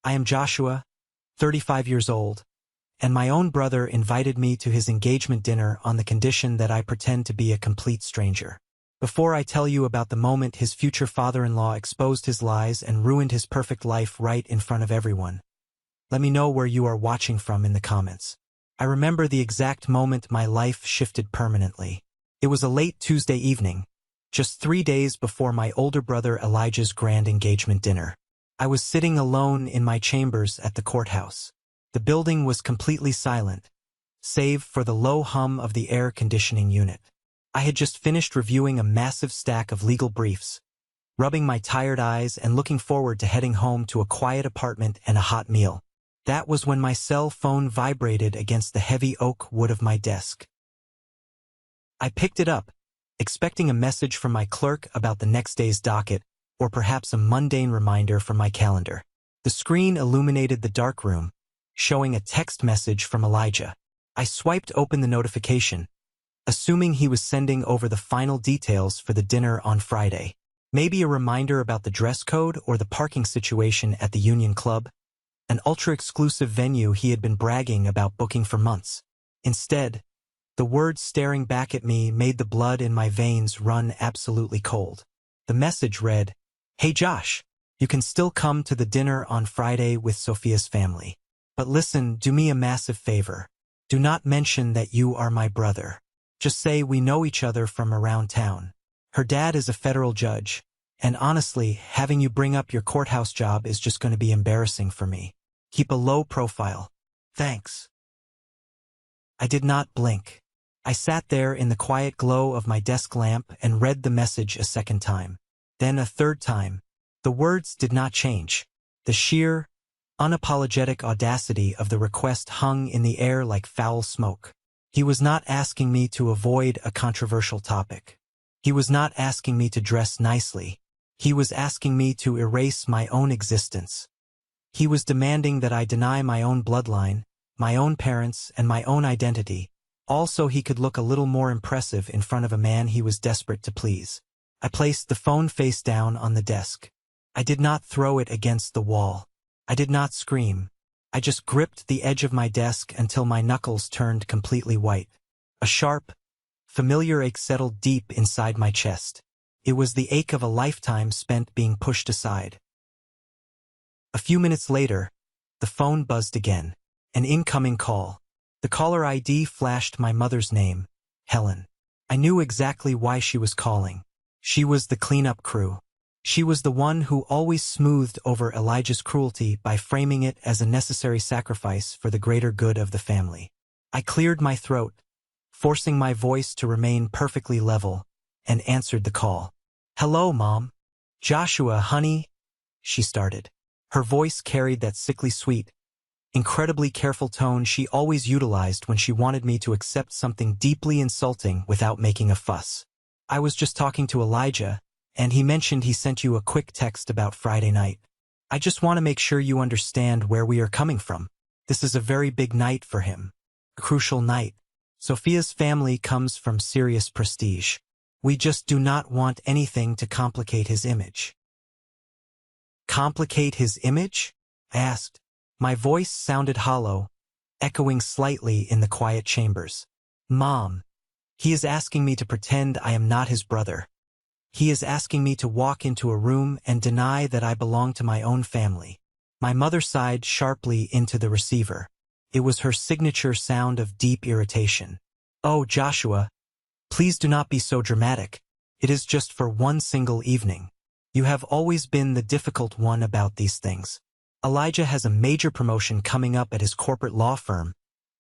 I am Joshua, 35 years old, and my own brother invited me to his engagement dinner on the condition that I pretend to be a complete stranger. Before I tell you about the moment his future father-in-law exposed his lies and ruined his perfect life right in front of everyone, let me know where you are watching from in the comments. I remember the exact moment my life shifted permanently. It was a late Tuesday evening, just 3 days before my older brother Elijah's grand engagement dinner. I was sitting alone in my chambers at the courthouse. The building was completely silent, save for the low hum of the air conditioning unit. I had just finished reviewing a massive stack of legal briefs, rubbing my tired eyes and looking forward to heading home to a quiet apartment and a hot meal. That was when my cell phone vibrated against the heavy oak wood of my desk. I picked it up, expecting a message from my clerk about the next day's docket, or perhaps a mundane reminder from my calendar. The screen illuminated the dark room, showing a text message from Elijah. I swiped open the notification, assuming he was sending over the final details for the dinner on Friday. Maybe a reminder about the dress code or the parking situation at the Union Club, an ultra-exclusive venue he had been bragging about booking for months. Instead, the words staring back at me made the blood in my veins run absolutely cold. The message read, "Hey Josh, you can still come to the dinner on Friday with Sophia's family. But listen, do me a massive favor. Do not mention that you are my brother. Just say we know each other from around town. Her dad is a federal judge, and honestly, having you bring up your courthouse job is just going to be embarrassing for me. Keep a low profile. Thanks." I did not blink. I sat there in the quiet glow of my desk lamp and read the message a second time. Then a third time. The words did not change. The sheer, unapologetic audacity of the request hung in the air like foul smoke. He was not asking me to avoid a controversial topic. He was not asking me to dress nicely. He was asking me to erase my own existence. He was demanding that I deny my own bloodline, my own parents, and my own identity, all so he could look a little more impressive in front of a man he was desperate to please. I placed the phone face down on the desk. I did not throw it against the wall. I did not scream. I just gripped the edge of my desk until my knuckles turned completely white. A sharp, familiar ache settled deep inside my chest. It was the ache of a lifetime spent being pushed aside. A few minutes later, the phone buzzed again. An incoming call. The caller ID flashed my mother's name, Helen. I knew exactly why she was calling. She was the cleanup crew. She was the one who always smoothed over Elijah's cruelty by framing it as a necessary sacrifice for the greater good of the family. I cleared my throat, forcing my voice to remain perfectly level, and answered the call. "Hello, Mom." "Joshua, honey," she started. Her voice carried that sickly sweet, incredibly careful tone she always utilized when she wanted me to accept something deeply insulting without making a fuss. "I was just talking to Elijah, and he mentioned he sent you a quick text about Friday night. I just want to make sure you understand where we are coming from. This is a very big night for him. A crucial night. Sophia's family comes from serious prestige. We just do not want anything to complicate his image." "Complicate his image?" I asked. My voice sounded hollow, echoing slightly in the quiet chambers. "Mom, he is asking me to pretend I am not his brother. He is asking me to walk into a room and deny that I belong to my own family." My mother sighed sharply into the receiver. It was her signature sound of deep irritation. "Oh, Joshua, please do not be so dramatic. It is just for one single evening. You have always been the difficult one about these things. Elijah has a major promotion coming up at his corporate law firm,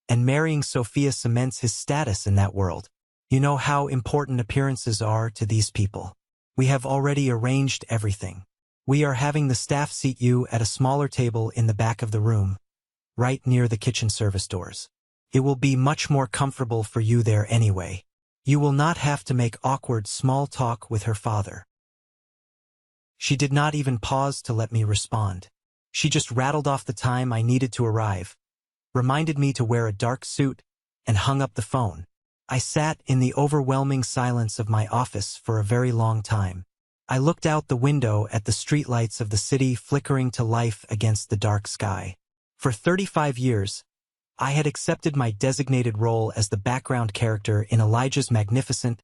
and marrying Sophia cements his status in that world. You know how important appearances are to these people. We have already arranged everything. We are having the staff seat you at a smaller table in the back of the room, right near the kitchen service doors. It will be much more comfortable for you there anyway. You will not have to make awkward small talk with her father." She did not even pause to let me respond. She just rattled off the time I needed to arrive, reminded me to wear a dark suit, and hung up the phone. I sat in the overwhelming silence of my office for a very long time, I looked out the window at the streetlights of the city flickering to life against the dark sky. For 35 years, I had accepted my designated role as the background character in Elijah's magnificent,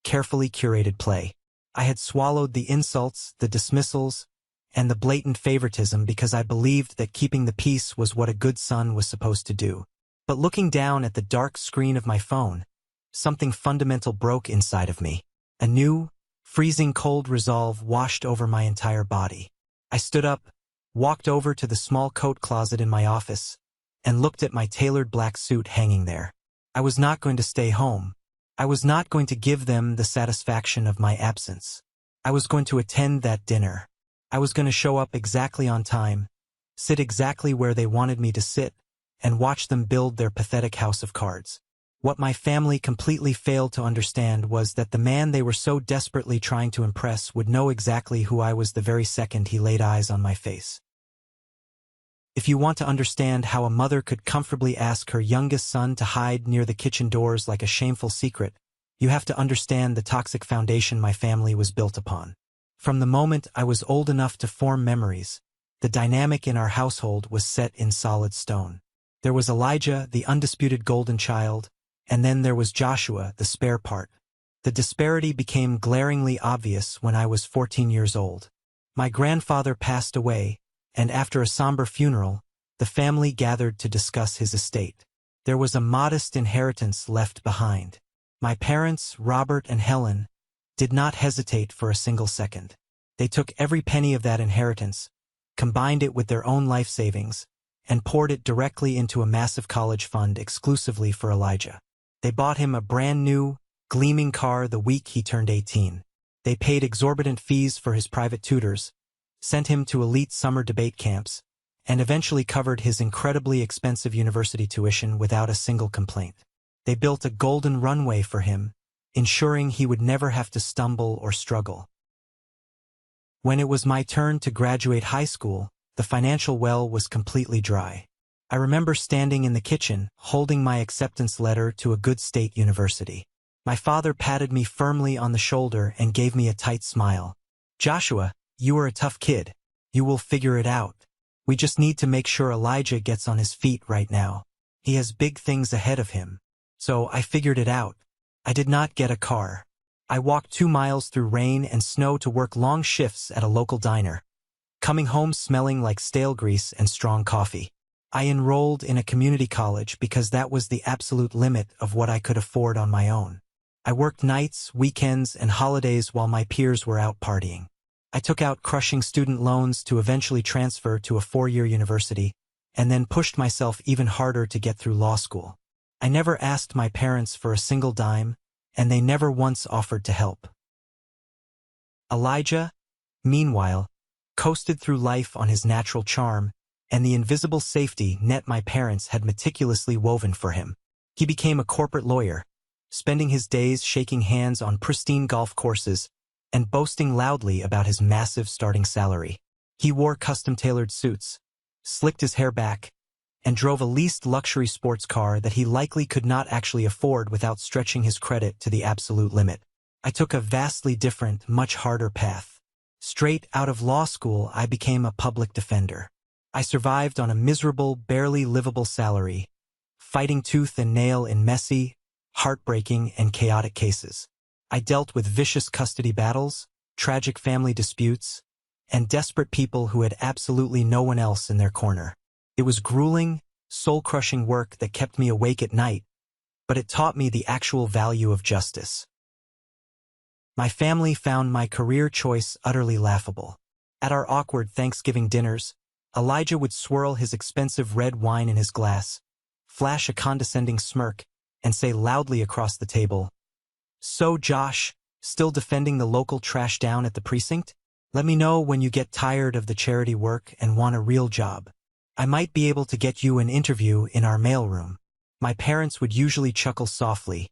carefully curated play. I had swallowed the insults, the dismissals, and the blatant favoritism because I believed that keeping the peace was what a good son was supposed to do. But looking down at the dark screen of my phone, something fundamental broke inside of me. A new, freezing cold resolve washed over my entire body. I stood up, walked over to the small coat closet in my office, and looked at my tailored black suit hanging there. I was not going to stay home. I was not going to give them the satisfaction of my absence. I was going to attend that dinner. I was going to show up exactly on time, sit exactly where they wanted me to sit, and watch them build their pathetic house of cards. What my family completely failed to understand was that the man they were so desperately trying to impress would know exactly who I was the very second he laid eyes on my face. If you want to understand how a mother could comfortably ask her youngest son to hide near the kitchen doors like a shameful secret, you have to understand the toxic foundation my family was built upon. From the moment I was old enough to form memories, the dynamic in our household was set in solid stone. There was Elijah, the undisputed golden child, and then there was Joshua, the spare part. The disparity became glaringly obvious when I was 14 years old. My grandfather passed away, and after a somber funeral, the family gathered to discuss his estate. There was a modest inheritance left behind. My parents, Robert and Helen, did not hesitate for a single second. They took every penny of that inheritance, combined it with their own life savings, and poured it directly into a massive college fund exclusively for Elijah. They bought him a brand new, gleaming car the week he turned 18. They paid exorbitant fees for his private tutors, sent him to elite summer debate camps, and eventually covered his incredibly expensive university tuition without a single complaint. They built a golden runway for him, ensuring he would never have to stumble or struggle. When it was my turn to graduate high school, the financial well was completely dry. I remember standing in the kitchen, holding my acceptance letter to a good state university. My father patted me firmly on the shoulder and gave me a tight smile. "Joshua, you are a tough kid. You will figure it out. We just need to make sure Elijah gets on his feet right now. He has big things ahead of him." So I figured it out. I did not get a car. I walked 2 miles through rain and snow to work long shifts at a local diner, coming home smelling like stale grease and strong coffee. I enrolled in a community college because that was the absolute limit of what I could afford on my own. I worked nights, weekends, and holidays while my peers were out partying. I took out crushing student loans to eventually transfer to a 4-year university, and then pushed myself even harder to get through law school. I never asked my parents for a single dime, and they never once offered to help. Elijah, meanwhile, coasted through life on his natural charm and the invisible safety net my parents had meticulously woven for him. He became a corporate lawyer, spending his days shaking hands on pristine golf courses and boasting loudly about his massive starting salary. He wore custom-tailored suits, slicked his hair back, and drove a leased luxury sports car that he likely could not actually afford without stretching his credit to the absolute limit. I took a vastly different, much harder path. Straight out of law school, I became a public defender. I survived on a miserable, barely livable salary, fighting tooth and nail in messy, heartbreaking, and chaotic cases. I dealt with vicious custody battles, tragic family disputes, and desperate people who had absolutely no one else in their corner. It was grueling, soul-crushing work that kept me awake at night, but it taught me the actual value of justice. My family found my career choice utterly laughable. At our awkward Thanksgiving dinners, Elijah would swirl his expensive red wine in his glass, flash a condescending smirk, and say loudly across the table, "So, Josh, still defending the local trash down at the precinct? Let me know when you get tired of the charity work and want a real job. I might be able to get you an interview in our mailroom." My parents would usually chuckle softly,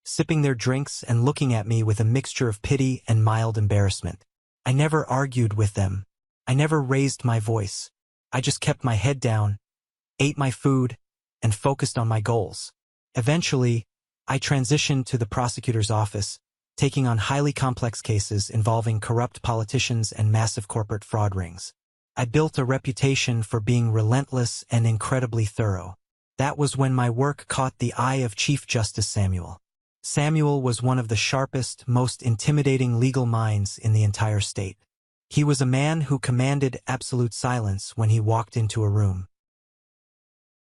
sipping their drinks and looking at me with a mixture of pity and mild embarrassment. I never argued with them. I never raised my voice. I just kept my head down, ate my food, and focused on my goals. Eventually, I transitioned to the prosecutor's office, taking on highly complex cases involving corrupt politicians and massive corporate fraud rings. I built a reputation for being relentless and incredibly thorough. That was when my work caught the eye of Chief Justice Samuel. Samuel was one of the sharpest, most intimidating legal minds in the entire state. He was a man who commanded absolute silence when he walked into a room.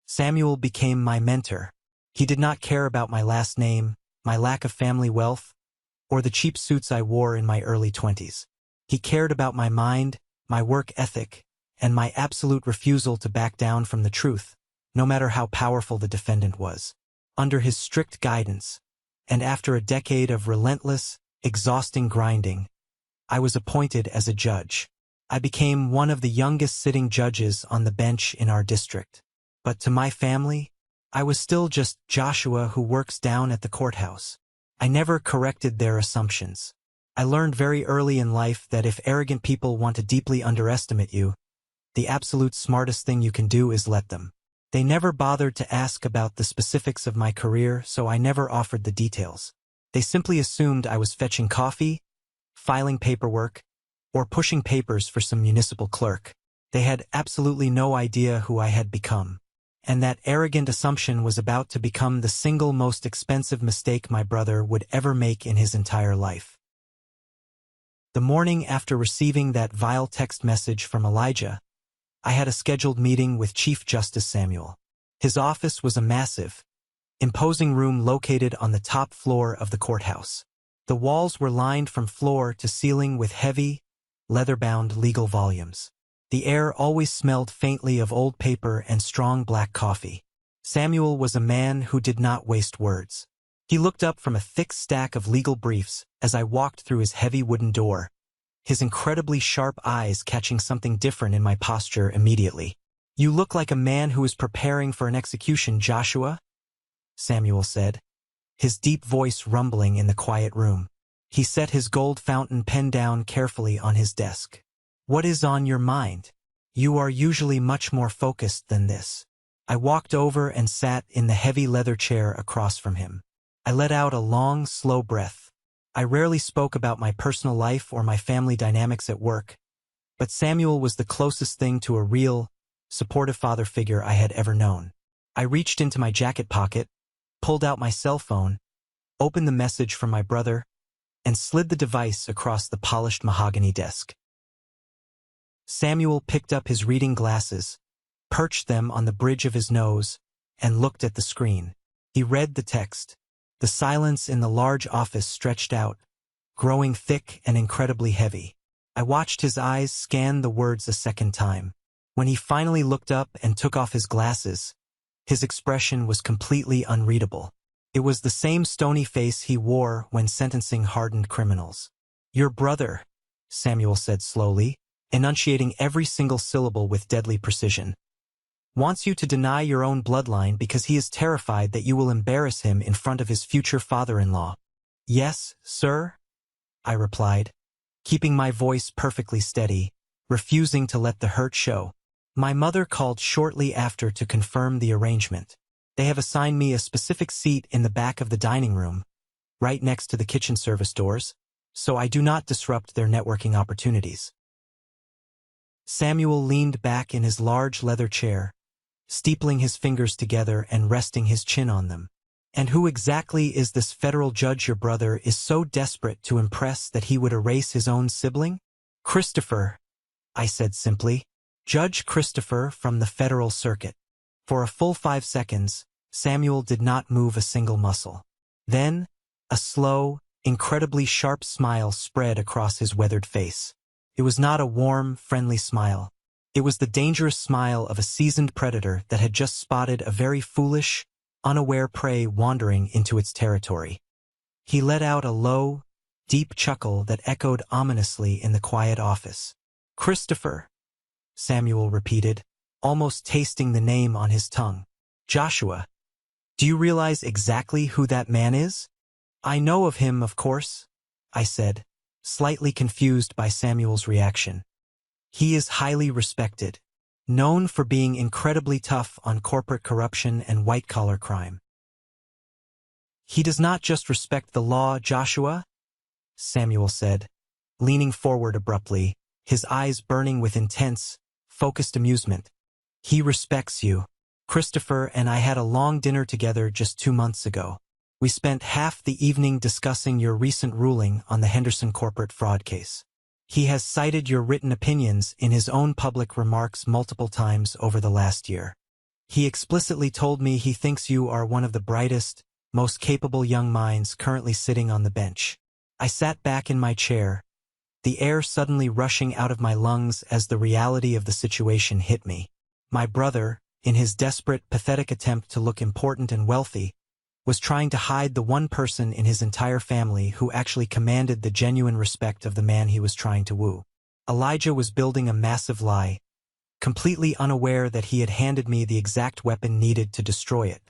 Samuel became my mentor. He did not care about my last name, my lack of family wealth, or the cheap suits I wore in my early 20s. He cared about my mind, my work ethic, and my absolute refusal to back down from the truth, no matter how powerful the defendant was. Under his strict guidance, and after a decade of relentless, exhausting grinding, I was appointed as a judge. I became one of the youngest sitting judges on the bench in our district. But to my family, I was still just Joshua who works down at the courthouse. I never corrected their assumptions. I learned very early in life that if arrogant people want to deeply underestimate you, the absolute smartest thing you can do is let them. They never bothered to ask about the specifics of my career, so I never offered the details. They simply assumed I was fetching coffee, filing paperwork, or pushing papers for some municipal clerk. They had absolutely no idea who I had become. And that arrogant assumption was about to become the single most expensive mistake my brother would ever make in his entire life. The morning after receiving that vile text message from Elijah, I had a scheduled meeting with Chief Justice Samuel. His office was a massive, imposing room located on the top floor of the courthouse. The walls were lined from floor to ceiling with heavy, leather-bound legal volumes. The air always smelled faintly of old paper and strong black coffee. Samuel was a man who did not waste words. He looked up from a thick stack of legal briefs as I walked through his heavy wooden door, his incredibly sharp eyes catching something different in my posture immediately. "You look like a man who is preparing for an execution, Joshua," Samuel said, his deep voice rumbling in the quiet room. He set his gold fountain pen down carefully on his desk. "What is on your mind? You are usually much more focused than this." I walked over and sat in the heavy leather chair across from him. I let out a long, slow breath. I rarely spoke about my personal life or my family dynamics at work, but Samuel was the closest thing to a real, supportive father figure I had ever known. I reached into my jacket pocket, pulled out my cell phone, opened the message from my brother, and slid the device across the polished mahogany desk. Samuel picked up his reading glasses, perched them on the bridge of his nose, and looked at the screen. He read the text. The silence in the large office stretched out, growing thick and incredibly heavy. I watched his eyes scan the words a second time. When he finally looked up and took off his glasses, his expression was completely unreadable. It was the same stony face he wore when sentencing hardened criminals. "Your brother," Samuel said slowly, enunciating every single syllable with deadly precision, "wants you to deny your own bloodline because he is terrified that you will embarrass him in front of his future father-in-law." "Yes, sir," I replied, keeping my voice perfectly steady, refusing to let the hurt show. "My mother called shortly after to confirm the arrangement. They have assigned me a specific seat in the back of the dining room, right next to the kitchen service doors, so I do not disrupt their networking opportunities." Samuel leaned back in his large leather chair, steepling his fingers together and resting his chin on them. "And who exactly is this federal judge your brother is so desperate to impress that he would erase his own sibling?" "Christopher," I said simply. "Judge Christopher from the federal circuit." For a full 5 seconds, Samuel did not move a single muscle. Then, a slow, incredibly sharp smile spread across his weathered face. It was not a warm, friendly smile. It was the dangerous smile of a seasoned predator that had just spotted a very foolish, unaware prey wandering into its territory. He let out a low, deep chuckle that echoed ominously in the quiet office. "Christopher," Samuel repeated, almost tasting the name on his tongue. "Joshua, do you realize exactly who that man is?" "I know of him, of course," I said, slightly confused by Samuel's reaction. "He is highly respected, known for being incredibly tough on corporate corruption and white-collar crime." "He does not just respect the law, Joshua," Samuel said, leaning forward abruptly, his eyes burning with intense, focused amusement. He respects you. Christopher and I had a long dinner together just 2 months ago. We spent half the evening discussing your recent ruling on the Henderson corporate fraud case. He has cited your written opinions in his own public remarks multiple times over the last year. He explicitly told me he thinks you are one of the brightest, most capable young minds currently sitting on the bench. I sat back in my chair, the air suddenly rushing out of my lungs as the reality of the situation hit me. My brother, in his desperate, pathetic attempt to look important and wealthy, was trying to hide the one person in his entire family who actually commanded the genuine respect of the man he was trying to woo. Elijah was building a massive lie, completely unaware that he had handed me the exact weapon needed to destroy it.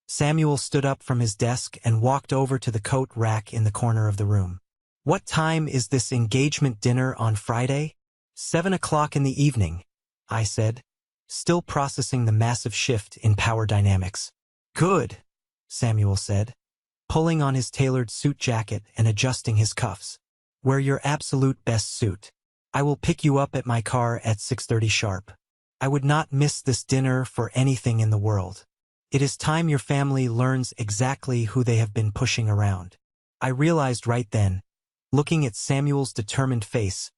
Samuel stood up from his desk and walked over to the coat rack in the corner of the room. What time is this engagement dinner on Friday? 7 o'clock in the evening, I said, still processing the massive shift in power dynamics. Good, Samuel said, pulling on his tailored suit jacket and adjusting his cuffs. Wear your absolute best suit. I will pick you up at my car at 6:30 sharp. I would not miss this dinner for anything in the world. It is time your family learns exactly who they have been pushing around. I realized right then, looking at Samuel's determined face,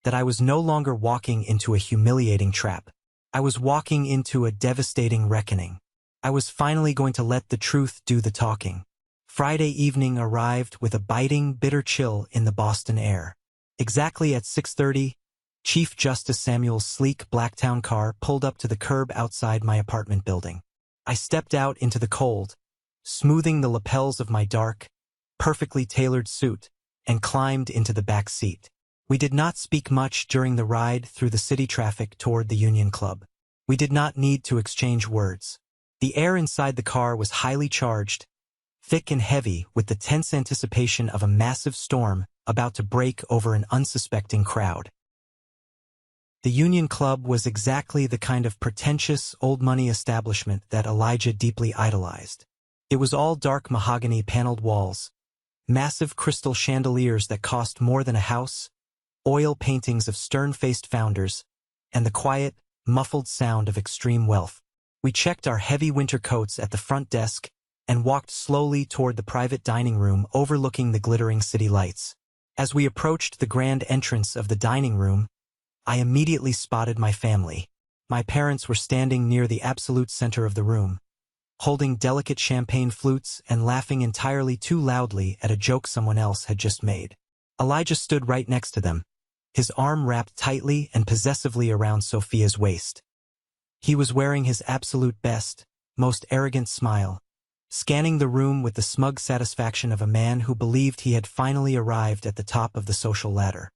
that I was no longer walking into a humiliating trap. I was walking into a devastating reckoning. I was finally going to let the truth do the talking. Friday evening arrived with a biting, bitter chill in the Boston air. Exactly at 6:30, Chief Justice Samuel's sleek Blacktown car pulled up to the curb outside my apartment building. I stepped out into the cold, smoothing the lapels of my dark, perfectly tailored suit, and climbed into the back seat. We did not speak much during the ride through the city traffic toward the Union Club. We did not need to exchange words. The air inside the car was highly charged, thick and heavy with the tense anticipation of a massive storm about to break over an unsuspecting crowd. The Union Club was exactly the kind of pretentious, old-money establishment that Elijah deeply idolized. It was all dark mahogany paneled walls, massive crystal chandeliers that cost more than a house, oil paintings of stern-faced founders, and the quiet, muffled sound of extreme wealth. We checked our heavy winter coats at the front desk and walked slowly toward the private dining room overlooking the glittering city lights. As we approached the grand entrance of the dining room, I immediately spotted my family. My parents were standing near the absolute center of the room, holding delicate champagne flutes and laughing entirely too loudly at a joke someone else had just made. Elijah stood right next to them, his arm wrapped tightly and possessively around Sophia's waist. He was wearing his absolute best, most arrogant smile, scanning the room with the smug satisfaction of a man who believed he had finally arrived at the top of the social ladder.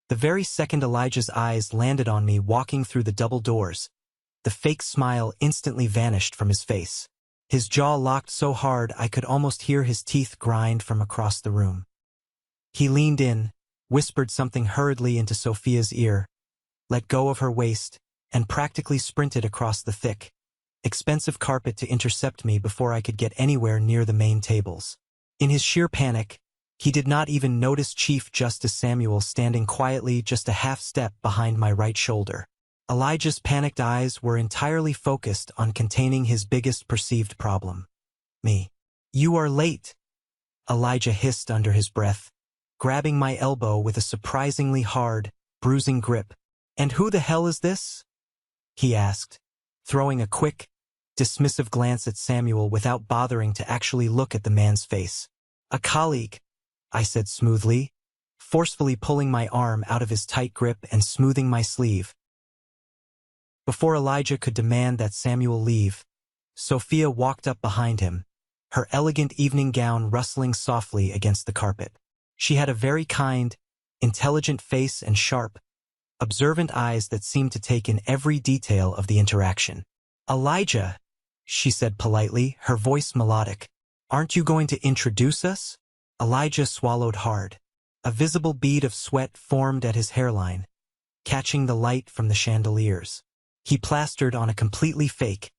The very second Elijah's eyes landed on me walking through the double doors, the fake smile instantly vanished from his face. His jaw locked so hard I could almost hear his teeth grind from across the room. He leaned in, whispered something hurriedly into Sophia's ear, let go of her waist, and practically sprinted across the thick, expensive carpet to intercept me before I could get anywhere near the main tables. In his sheer panic, he did not even notice Chief Justice Samuel standing quietly just a half step behind my right shoulder. Elijah's panicked eyes were entirely focused on containing his biggest perceived problem. Me. "You are late," Elijah hissed under his breath, grabbing my elbow with a surprisingly hard, bruising grip. "And who the hell is this?" he asked, throwing a quick, dismissive glance at Samuel without bothering to actually look at the man's face. "A colleague," I said smoothly, forcefully pulling my arm out of his tight grip and smoothing my sleeve. Before Elijah could demand that Samuel leave, Sophia walked up behind him, her elegant evening gown rustling softly against the carpet. She had a very kind, intelligent face and sharp, observant eyes that seemed to take in every detail of the interaction. "Elijah," she said politely, her voice melodic, "aren't you going to introduce us?" Elijah swallowed hard. A visible bead of sweat formed at his hairline, catching the light from the chandeliers. He plastered on a completely fake,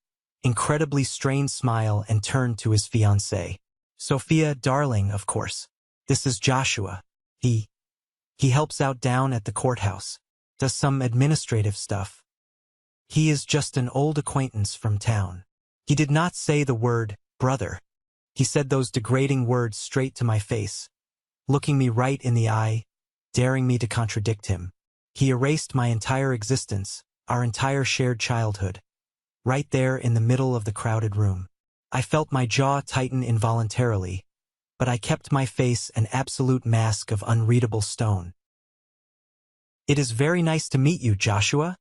incredibly strained smile and turned to his fiancée. Sophia, darling, of course. This is Joshua. He helps out down at the courthouse. Does some administrative stuff. He is just an old acquaintance from town. He did not say the word brother. He said those degrading words straight to my face, looking me right in the eye, daring me to contradict him. He erased my entire existence, our entire shared childhood, right there in the middle of the crowded room. I felt my jaw tighten involuntarily, but I kept my face an absolute mask of unreadable stone. It is very nice to meet you, Joshua,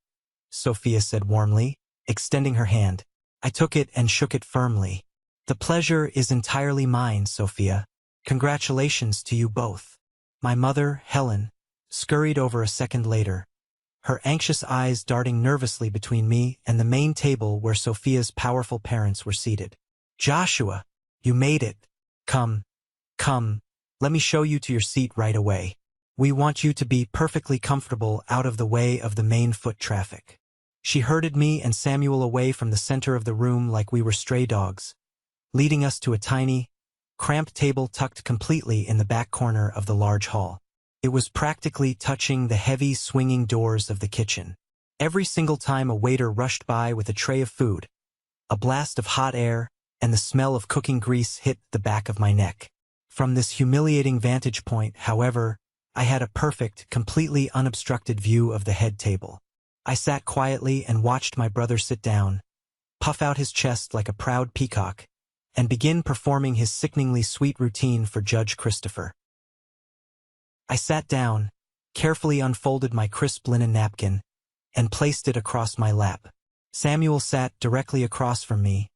Sophia said warmly, extending her hand. I took it and shook it firmly. The pleasure is entirely mine, Sophia. Congratulations to you both. My mother, Helen, scurried over a second later, her anxious eyes darting nervously between me and the main table where Sophia's powerful parents were seated. Joshua, you made it. Come, let me show you to your seat right away. We want you to be perfectly comfortable out of the way of the main foot traffic. She herded me and Samuel away from the center of the room like we were stray dogs, leading us to a tiny, cramped table tucked completely in the back corner of the large hall. It was practically touching the heavy, swinging doors of the kitchen. Every single time a waiter rushed by with a tray of food, a blast of hot air and the smell of cooking grease hit the back of my neck. From this humiliating vantage point, however, I had a perfect, completely unobstructed view of the head table. I sat quietly and watched my brother sit down, puff out his chest like a proud peacock, and begin performing his sickeningly sweet routine for Judge Christopher. I sat down, carefully unfolded my crisp linen napkin, and placed it across my lap. Samuel sat directly across from me,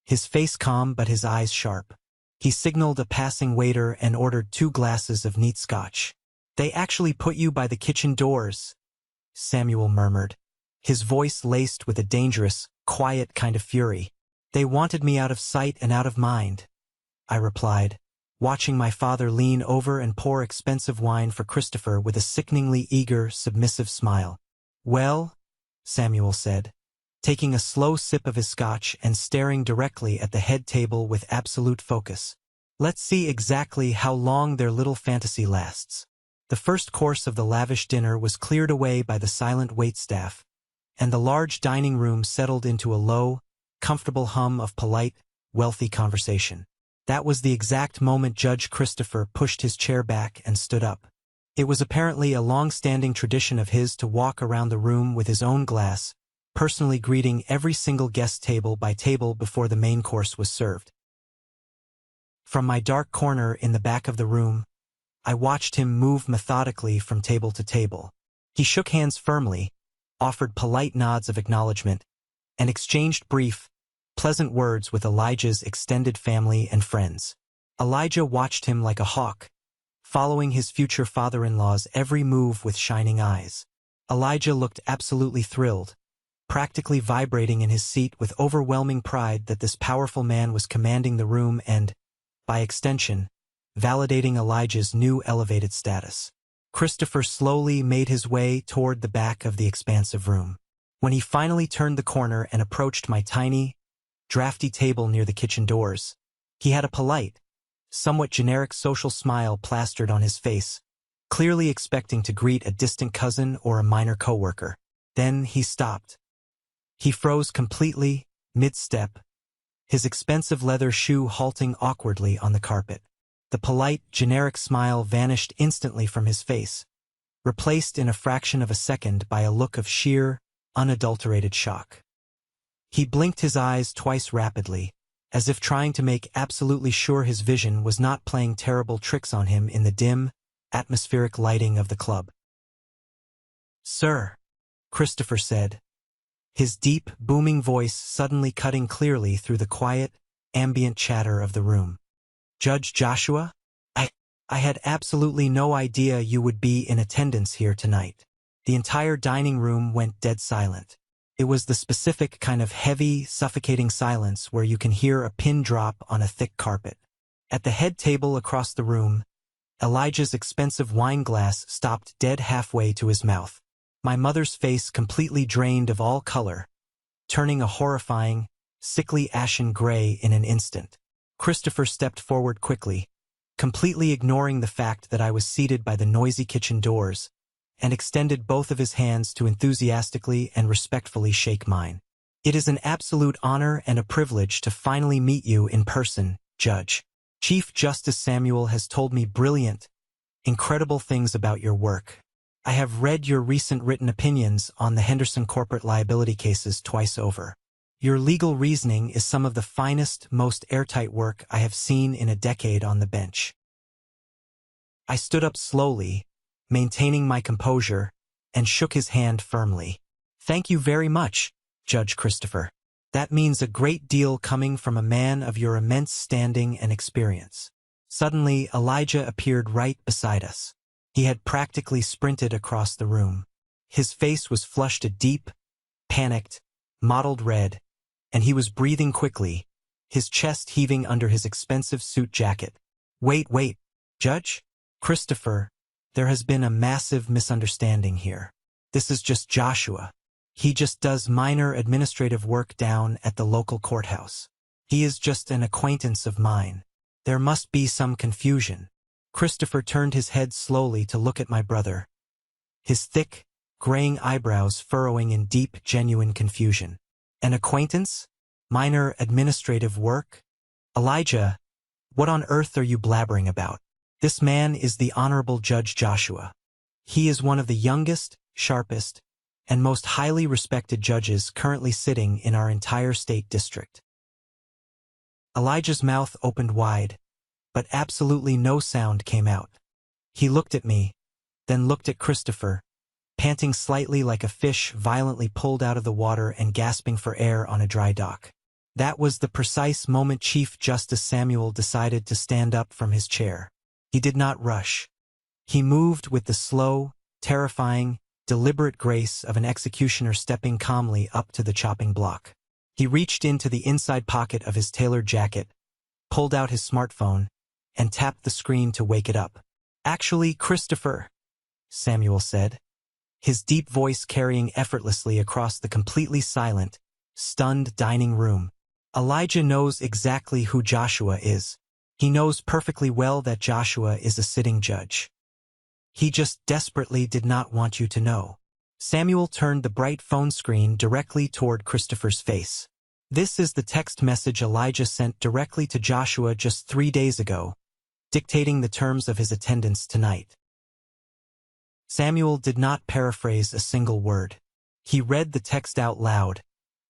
his face calm but his eyes sharp. He signaled a passing waiter and ordered 2 glasses of neat scotch. They actually put you by the kitchen doors, Samuel murmured, his voice laced with a dangerous, quiet kind of fury. They wanted me out of sight and out of mind, I replied, watching my father lean over and pour expensive wine for Christopher with a sickeningly eager, submissive smile. Well, Samuel said, taking a slow sip of his scotch and staring directly at the head table with absolute focus. Let's see exactly how long their little fantasy lasts. The first course of the lavish dinner was cleared away by the silent waitstaff, and the large dining room settled into a low, comfortable hum of polite, wealthy conversation. That was the exact moment Judge Christopher pushed his chair back and stood up. It was apparently a long-standing tradition of his to walk around the room with his own glass, personally greeting every single guest table by table before the main course was served. From my dark corner in the back of the room, I watched him move methodically from table to table. He shook hands firmly, offered polite nods of acknowledgement, and exchanged brief, pleasant words with Elijah's extended family and friends. Elijah watched him like a hawk, following his future father-in-law's every move with shining eyes. Elijah looked absolutely thrilled, practically vibrating in his seat with overwhelming pride that this powerful man was commanding the room and, by extension, validating Elijah's new elevated status. Christopher slowly made his way toward the back of the expansive room. When he finally turned the corner and approached my tiny, drafty table near the kitchen doors, he had a polite, somewhat generic social smile plastered on his face, clearly expecting to greet a distant cousin or a minor coworker. Then he stopped. He froze completely, mid-step, his expensive leather shoe halting awkwardly on the carpet. The polite, generic smile vanished instantly from his face, replaced in a fraction of a second by a look of sheer, unadulterated shock. He blinked his eyes twice rapidly, as if trying to make absolutely sure his vision was not playing terrible tricks on him in the dim, atmospheric lighting of the club. "Sir," Christopher said, his deep, booming voice suddenly cutting clearly through the quiet, ambient chatter of the room. "Judge Joshua? I had absolutely no idea you would be in attendance here tonight." The entire dining room went dead silent. It was the specific kind of heavy, suffocating silence where you can hear a pin drop on a thick carpet. At the head table across the room, Elijah's expensive wine glass stopped dead halfway to his mouth. My mother's face completely drained of all color, turning a horrifying, sickly ashen gray in an instant. Christopher stepped forward quickly, completely ignoring the fact that I was seated by the noisy kitchen doors, and extended both of his hands to enthusiastically and respectfully shake mine. "It is an absolute honor and a privilege to finally meet you in person, Judge. Chief Justice Samuel has told me brilliant, incredible things about your work. I have read your recent written opinions on the Henderson corporate liability cases twice over. Your legal reasoning is some of the finest, most airtight work I have seen in a decade on the bench." I stood up slowly, maintaining my composure, and shook his hand firmly. "Thank you very much, Judge Christopher. That means a great deal coming from a man of your immense standing and experience." Suddenly, Elijah appeared right beside us. He had practically sprinted across the room. His face was flushed a deep, panicked, mottled red, and he was breathing quickly, his chest heaving under his expensive suit jacket. Wait, Judge? Christopher, there has been a massive misunderstanding here. This is just Joshua. He just does minor administrative work down at the local courthouse. He is just an acquaintance of mine. There must be some confusion." Christopher turned his head slowly to look at my brother, his thick, graying eyebrows furrowing in deep, genuine confusion. "An acquaintance? Minor administrative work? Elijah, what on earth are you blabbering about? This man is the Honorable Judge Joshua. He is one of the youngest, sharpest, and most highly respected judges currently sitting in our entire state district." Elijah's mouth opened wide, but absolutely no sound came out. He looked at me, then looked at Christopher, panting slightly like a fish violently pulled out of the water and gasping for air on a dry dock. That was the precise moment Chief Justice Samuel decided to stand up from his chair. He did not rush. He moved with the slow, terrifying, deliberate grace of an executioner stepping calmly up to the chopping block. He reached into the inside pocket of his tailored jacket, pulled out his smartphone, and tapped the screen to wake it up. "Actually, Christopher," Samuel said, his deep voice carrying effortlessly across the completely silent, stunned dining room. "Elijah knows exactly who Joshua is. He knows perfectly well that Joshua is a sitting judge. He just desperately did not want you to know." Samuel turned the bright phone screen directly toward Christopher's face. "This is the text message Elijah sent directly to Joshua just 3 days ago, dictating the terms of his attendance tonight." Samuel did not paraphrase a single word. He read the text out loud,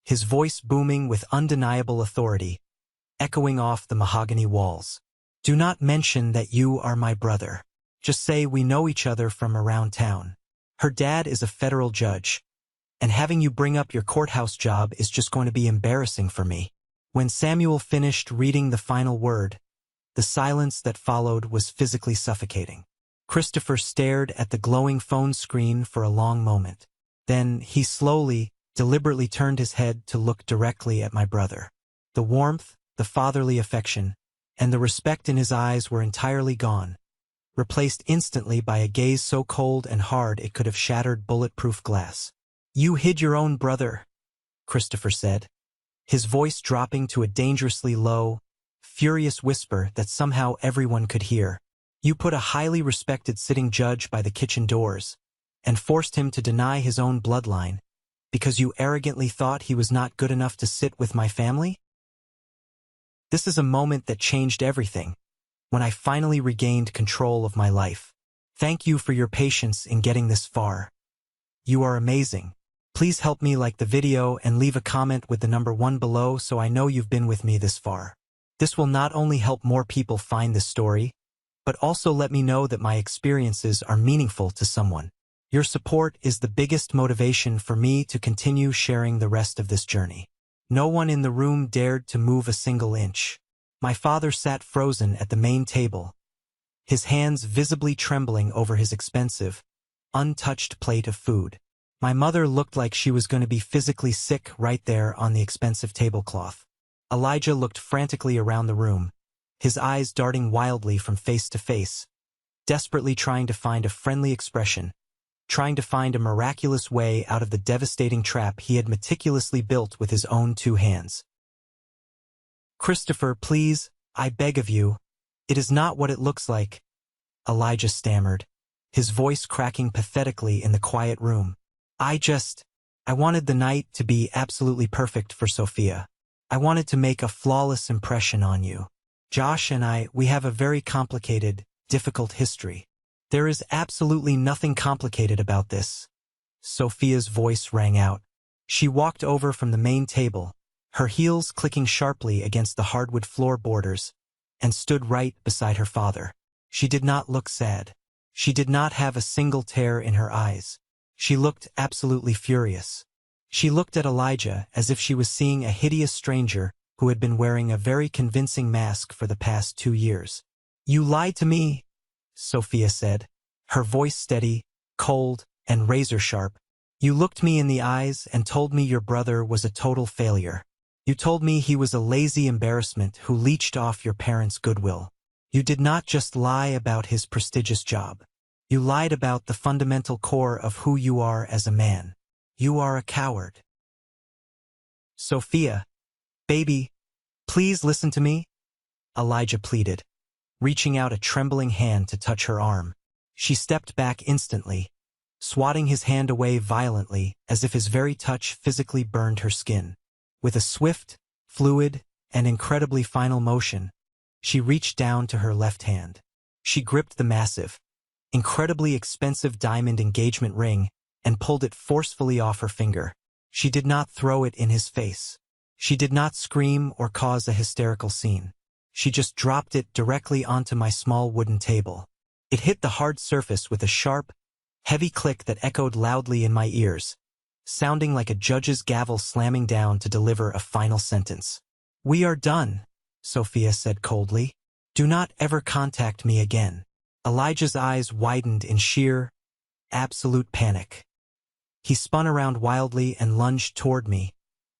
his voice booming with undeniable authority, echoing off the mahogany walls. "Do not mention that you are my brother. Just say we know each other from around town. Her dad is a federal judge, and having you bring up your courthouse job is just going to be embarrassing for me." When Samuel finished reading the final word, the silence that followed was physically suffocating. Christopher stared at the glowing phone screen for a long moment. Then he slowly, deliberately turned his head to look directly at my brother. The warmth, the fatherly affection, and the respect in his eyes were entirely gone, replaced instantly by a gaze so cold and hard it could have shattered bulletproof glass. "You hid your own brother," Christopher said, his voice dropping to a dangerously low, furious whisper that somehow everyone could hear. "You put a highly respected sitting judge by the kitchen doors and forced him to deny his own bloodline because you arrogantly thought he was not good enough to sit with my family? This is a moment that changed everything, when I finally regained control of my life. Thank you for your patience in getting this far. You are amazing. Please help me like the video and leave a comment with the number 1 below so I know you've been with me this far. This will not only help more people find this story, but also let me know that my experiences are meaningful to someone. Your support is the biggest motivation for me to continue sharing the rest of this journey." No one in the room dared to move a single inch. My father sat frozen at the main table, his hands visibly trembling over his expensive, untouched plate of food. My mother looked like she was going to be physically sick right there on the expensive tablecloth. Elijah looked frantically around the room, his eyes darting wildly from face to face, desperately trying to find a friendly expression, trying to find a miraculous way out of the devastating trap he had meticulously built with his own 2 hands. "Christopher, please," I beg of you. It is not what it looks like, Elijah stammered, his voice cracking pathetically in the quiet room. I wanted the night to be absolutely perfect for Sophia. I wanted to make a flawless impression on you. Josh and we have a very complicated, difficult history. There is absolutely nothing complicated about this. Sophia's voice rang out. She walked over from the main table, her heels clicking sharply against the hardwood floorboarders, and stood right beside her father. She did not look sad. She did not have a single tear in her eyes. She looked absolutely furious. She looked at Elijah as if she was seeing a hideous stranger who had been wearing a very convincing mask for the past 2 years. You lied to me, Sophia said, her voice steady, cold, and razor-sharp. You looked me in the eyes and told me your brother was a total failure. You told me he was a lazy embarrassment who leached off your parents' goodwill. You did not just lie about his prestigious job. You lied about the fundamental core of who you are as a man. You are a coward. Sophia, baby, please listen to me, Elijah pleaded, reaching out a trembling hand to touch her arm. She stepped back instantly, swatting his hand away violently as if his very touch physically burned her skin. With a swift, fluid, and incredibly final motion, she reached down to her left hand. She gripped the massive, incredibly expensive diamond engagement ring and pulled it forcefully off her finger. She did not throw it in his face. She did not scream or cause a hysterical scene. She just dropped it directly onto my small wooden table. It hit the hard surface with a sharp, heavy click that echoed loudly in my ears, sounding like a judge's gavel slamming down to deliver a final sentence. We are done, Sophia said coldly. Do not ever contact me again. Elijah's eyes widened in sheer, absolute panic. He spun around wildly and lunged toward me,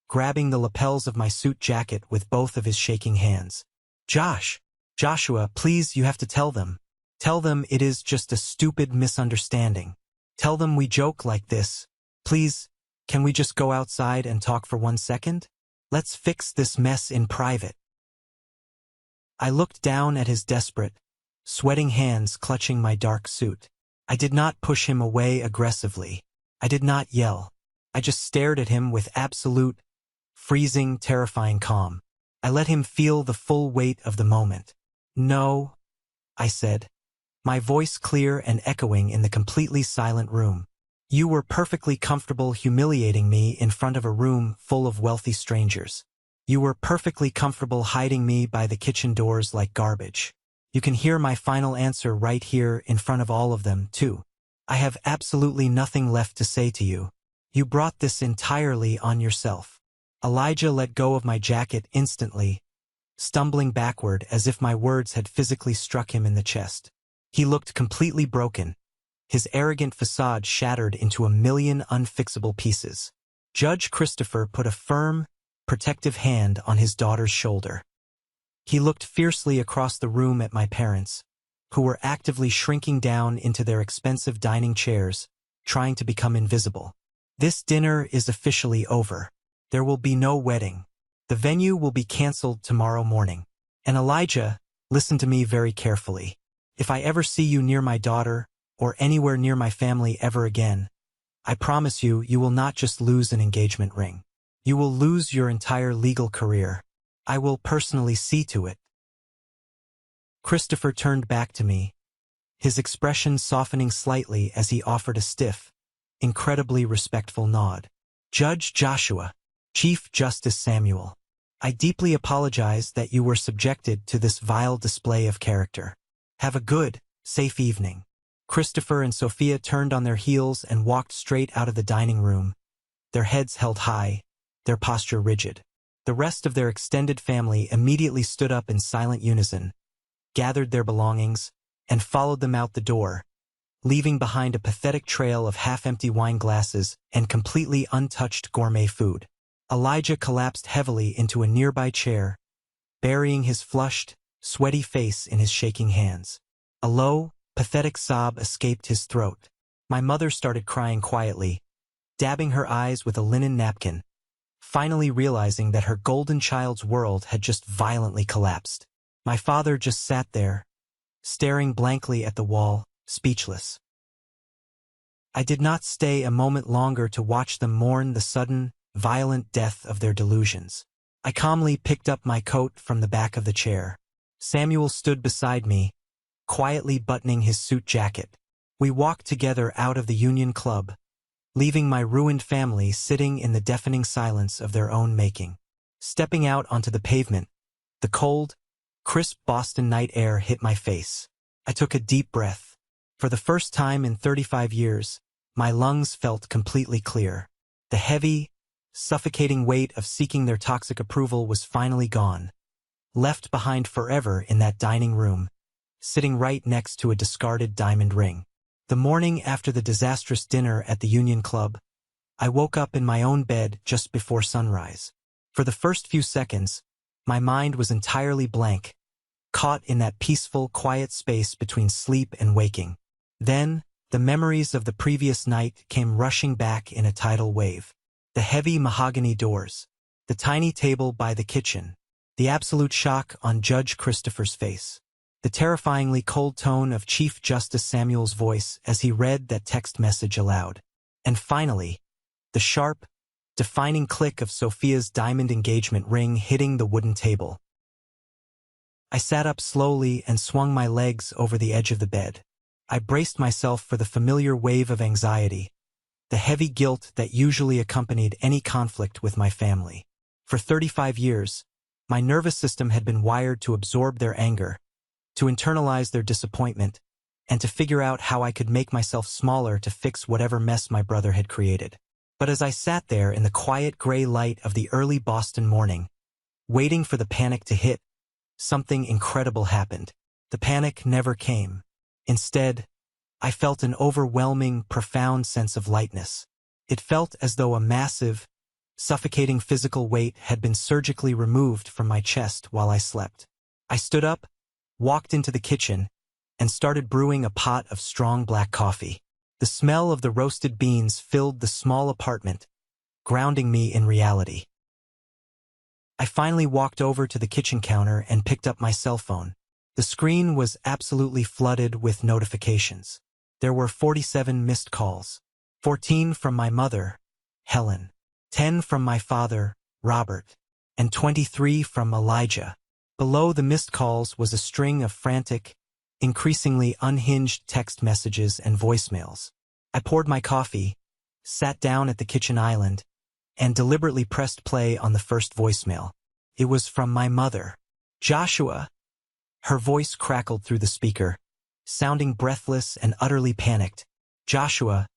grabbing the lapels of my suit jacket with both of his shaking hands. Joshua, please, you have to tell them. Tell them it is just a stupid misunderstanding. Tell them we joke like this. Please, can we just go outside and talk for 1 second? Let's fix this mess in private. I looked down at his desperate, sweating hands clutching my dark suit. I did not push him away aggressively. I did not yell. I just stared at him with absolute, freezing, terrifying calm. I let him feel the full weight of the moment. No, I said, my voice clear and echoing in the completely silent room. You were perfectly comfortable humiliating me in front of a room full of wealthy strangers. You were perfectly comfortable hiding me by the kitchen doors like garbage. You can hear my final answer right here in front of all of them, too. I have absolutely nothing left to say to you. You brought this entirely on yourself. Elijah let go of my jacket instantly, stumbling backward as if my words had physically struck him in the chest. He looked completely broken, his arrogant facade shattered into a million unfixable pieces. Judge Christopher put a firm, protective hand on his daughter's shoulder. He looked fiercely across the room at my parents, who were actively shrinking down into their expensive dining chairs, trying to become invisible. This dinner is officially over. There will be no wedding. The venue will be canceled tomorrow morning. And Elijah, listen to me very carefully. If I ever see you near my daughter, or anywhere near my family ever again, I promise you, you will not just lose an engagement ring. You will lose your entire legal career. I will personally see to it. Christopher turned back to me, his expression softening slightly as he offered a stiff, incredibly respectful nod. Judge Joshua, Chief Justice Samuel, I deeply apologize that you were subjected to this vile display of character. Have a good, safe evening. Christopher and Sophia turned on their heels and walked straight out of the dining room, their heads held high, their posture rigid. The rest of their extended family immediately stood up in silent unison, gathered their belongings, and followed them out the door, leaving behind a pathetic trail of half-empty wine glasses and completely untouched gourmet food. Elijah collapsed heavily into a nearby chair, burying his flushed, sweaty face in his shaking hands. A low, pathetic sob escaped his throat. My mother started crying quietly, dabbing her eyes with a linen napkin, finally realizing that her golden child's world had just violently collapsed. My father just sat there, staring blankly at the wall, speechless. I did not stay a moment longer to watch them mourn the sudden, violent death of their delusions. I calmly picked up my coat from the back of the chair. Samuel stood beside me, quietly buttoning his suit jacket. We walked together out of the Union Club, leaving my ruined family sitting in the deafening silence of their own making. Stepping out onto the pavement, the cold, crisp Boston night air hit my face. I took a deep breath. For the first time in 35 years, my lungs felt completely clear. The heavy, suffocating weight of seeking their toxic approval was finally gone, left behind forever in that dining room, sitting right next to a discarded diamond ring. The morning after the disastrous dinner at the Union Club, I woke up in my own bed just before sunrise. For the first few seconds, my mind was entirely blank, caught in that peaceful, quiet space between sleep and waking. Then, the memories of the previous night came rushing back in a tidal wave. The heavy mahogany doors, the tiny table by the kitchen, the absolute shock on Judge Christopher's face, the terrifyingly cold tone of Chief Justice Samuel's voice as he read that text message aloud. And finally, the sharp, defining click of Sophia's diamond engagement ring hitting the wooden table. I sat up slowly and swung my legs over the edge of the bed. I braced myself for the familiar wave of anxiety, the heavy guilt that usually accompanied any conflict with my family. For 35 years, my nervous system had been wired to absorb their anger, to internalize their disappointment, and to figure out how I could make myself smaller to fix whatever mess my brother had created. But as I sat there in the quiet gray light of the early Boston morning, waiting for the panic to hit, something incredible happened. The panic never came. Instead, I felt an overwhelming, profound sense of lightness. It felt as though a massive, suffocating physical weight had been surgically removed from my chest while I slept. I stood up, walked into the kitchen, and started brewing a pot of strong black coffee. The smell of the roasted beans filled the small apartment, grounding me in reality. I finally walked over to the kitchen counter and picked up my cell phone. The screen was absolutely flooded with notifications. There were 47 missed calls. 14 from my mother, Helen. 10 from my father, Robert. And 23 from Elijah. Below the missed calls was a string of frantic, increasingly unhinged text messages and voicemails. I poured my coffee, sat down at the kitchen island, and deliberately pressed play on the first voicemail. It was from my mother. "Joshua." Her voice crackled through the speaker, sounding breathless and utterly panicked. "Joshua,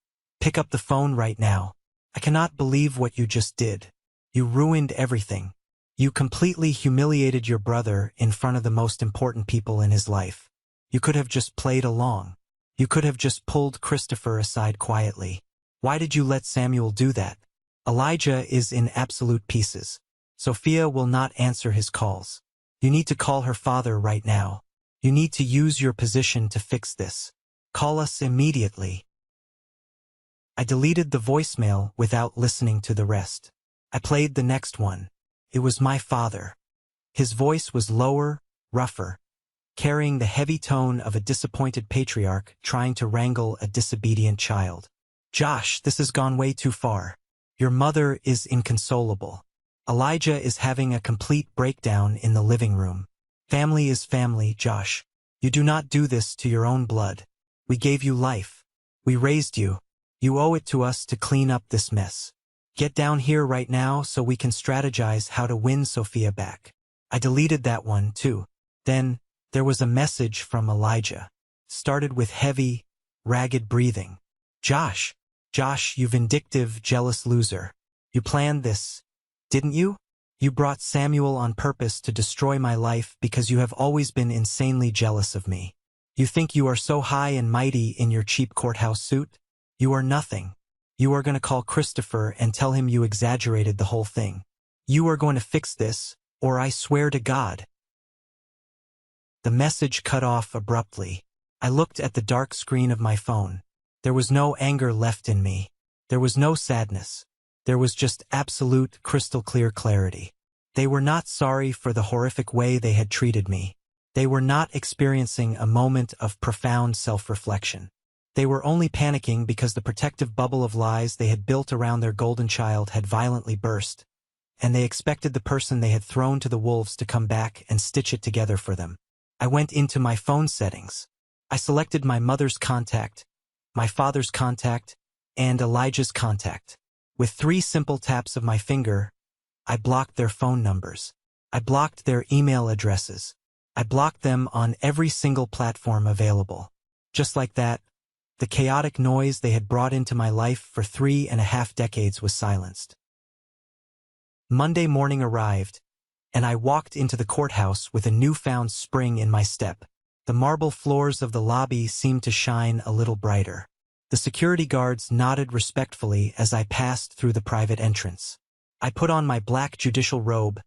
pick up the phone right now. I cannot believe what you just did. You ruined everything. You completely humiliated your brother in front of the most important people in his life. You could have just played along. You could have just pulled Christopher aside quietly. Why did you let Samuel do that? Elijah is in absolute pieces. Sophia will not answer his calls. You need to call her father right now. You need to use your position to fix this. Call us immediately." I deleted the voicemail without listening to the rest. I played the next one. It was my father. His voice was lower, rougher, carrying the heavy tone of a disappointed patriarch trying to wrangle a disobedient child. "Josh, this has gone way too far. Your mother is inconsolable. Elijah is having a complete breakdown in the living room. Family is family, Josh. You do not do this to your own blood. We gave you life. We raised you. You owe it to us to clean up this mess. Get down here right now so we can strategize how to win Sophia back." I deleted that one, too. Then, there was a message from Elijah. Started with heavy, ragged breathing. Josh, you vindictive, jealous loser. You planned this, didn't you? You brought Samuel on purpose to destroy my life because you have always been insanely jealous of me. You think you are so high and mighty in your cheap courthouse suit? You are nothing. You are going to call Christopher and tell him you exaggerated the whole thing. You are going to fix this, or I swear to God. The message cut off abruptly. I looked at the dark screen of my phone. There was no anger left in me. There was no sadness. There was just absolute, crystal-clear clarity. They were not sorry for the horrific way they had treated me. They were not experiencing a moment of profound self-reflection. They were only panicking because the protective bubble of lies they had built around their golden child had violently burst, and they expected the person they had thrown to the wolves to come back and stitch it together for them. I went into my phone settings. I selected my mother's contact, my father's contact, and Elijah's contact. With 3 simple taps of my finger, I blocked their phone numbers. I blocked their email addresses. I blocked them on every single platform available. Just like that, the chaotic noise they had brought into my life for 3.5 decades was silenced. Monday morning arrived, and I walked into the courthouse with a newfound spring in my step. The marble floors of the lobby seemed to shine a little brighter. The security guards nodded respectfully as I passed through the private entrance. I put on my black judicial robe,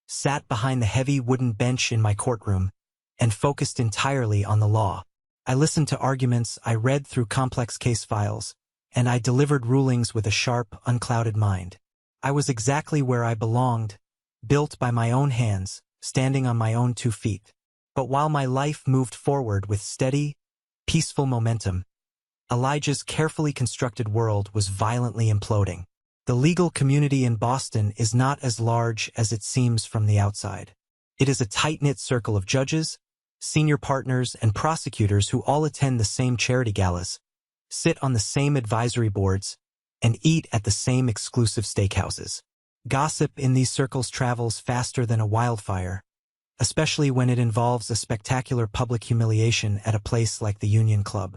sat behind the heavy wooden bench in my courtroom, and focused entirely on the law. I listened to arguments, I read through complex case files, and I delivered rulings with a sharp, unclouded mind. I was exactly where I belonged, built by my own hands, standing on my own 2 feet. But while my life moved forward with steady, peaceful momentum, Elijah's carefully constructed world was violently imploding. The legal community in Boston is not as large as it seems from the outside. It is a tight-knit circle of judges, senior partners, and prosecutors who all attend the same charity galas, sit on the same advisory boards, and eat at the same exclusive steakhouses. Gossip in these circles travels faster than a wildfire, especially when it involves a spectacular public humiliation at a place like the Union Club.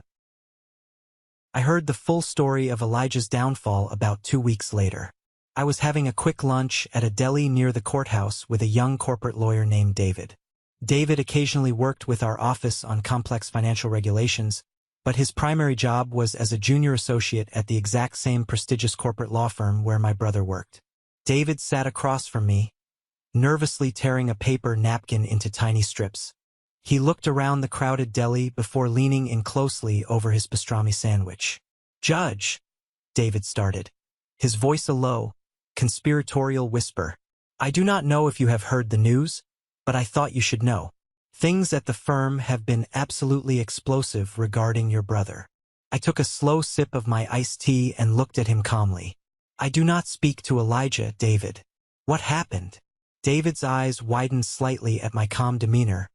I heard the full story of Elijah's downfall about 2 weeks later. I was having a quick lunch at a deli near the courthouse with a young corporate lawyer named David. David occasionally worked with our office on complex financial regulations, but his primary job was as a junior associate at the exact same prestigious corporate law firm where my brother worked. David sat across from me, nervously tearing a paper napkin into tiny strips. He looked around the crowded deli before leaning in closely over his pastrami sandwich. "Judge," David started, his voice a low, conspiratorial whisper. "I do not know if you have heard the news, but I thought you should know. Things at the firm have been absolutely explosive regarding your brother." I took a slow sip of my iced tea and looked at him calmly. "I do not speak to Elijah, David. What happened?" David's eyes widened slightly at my calm demeanor,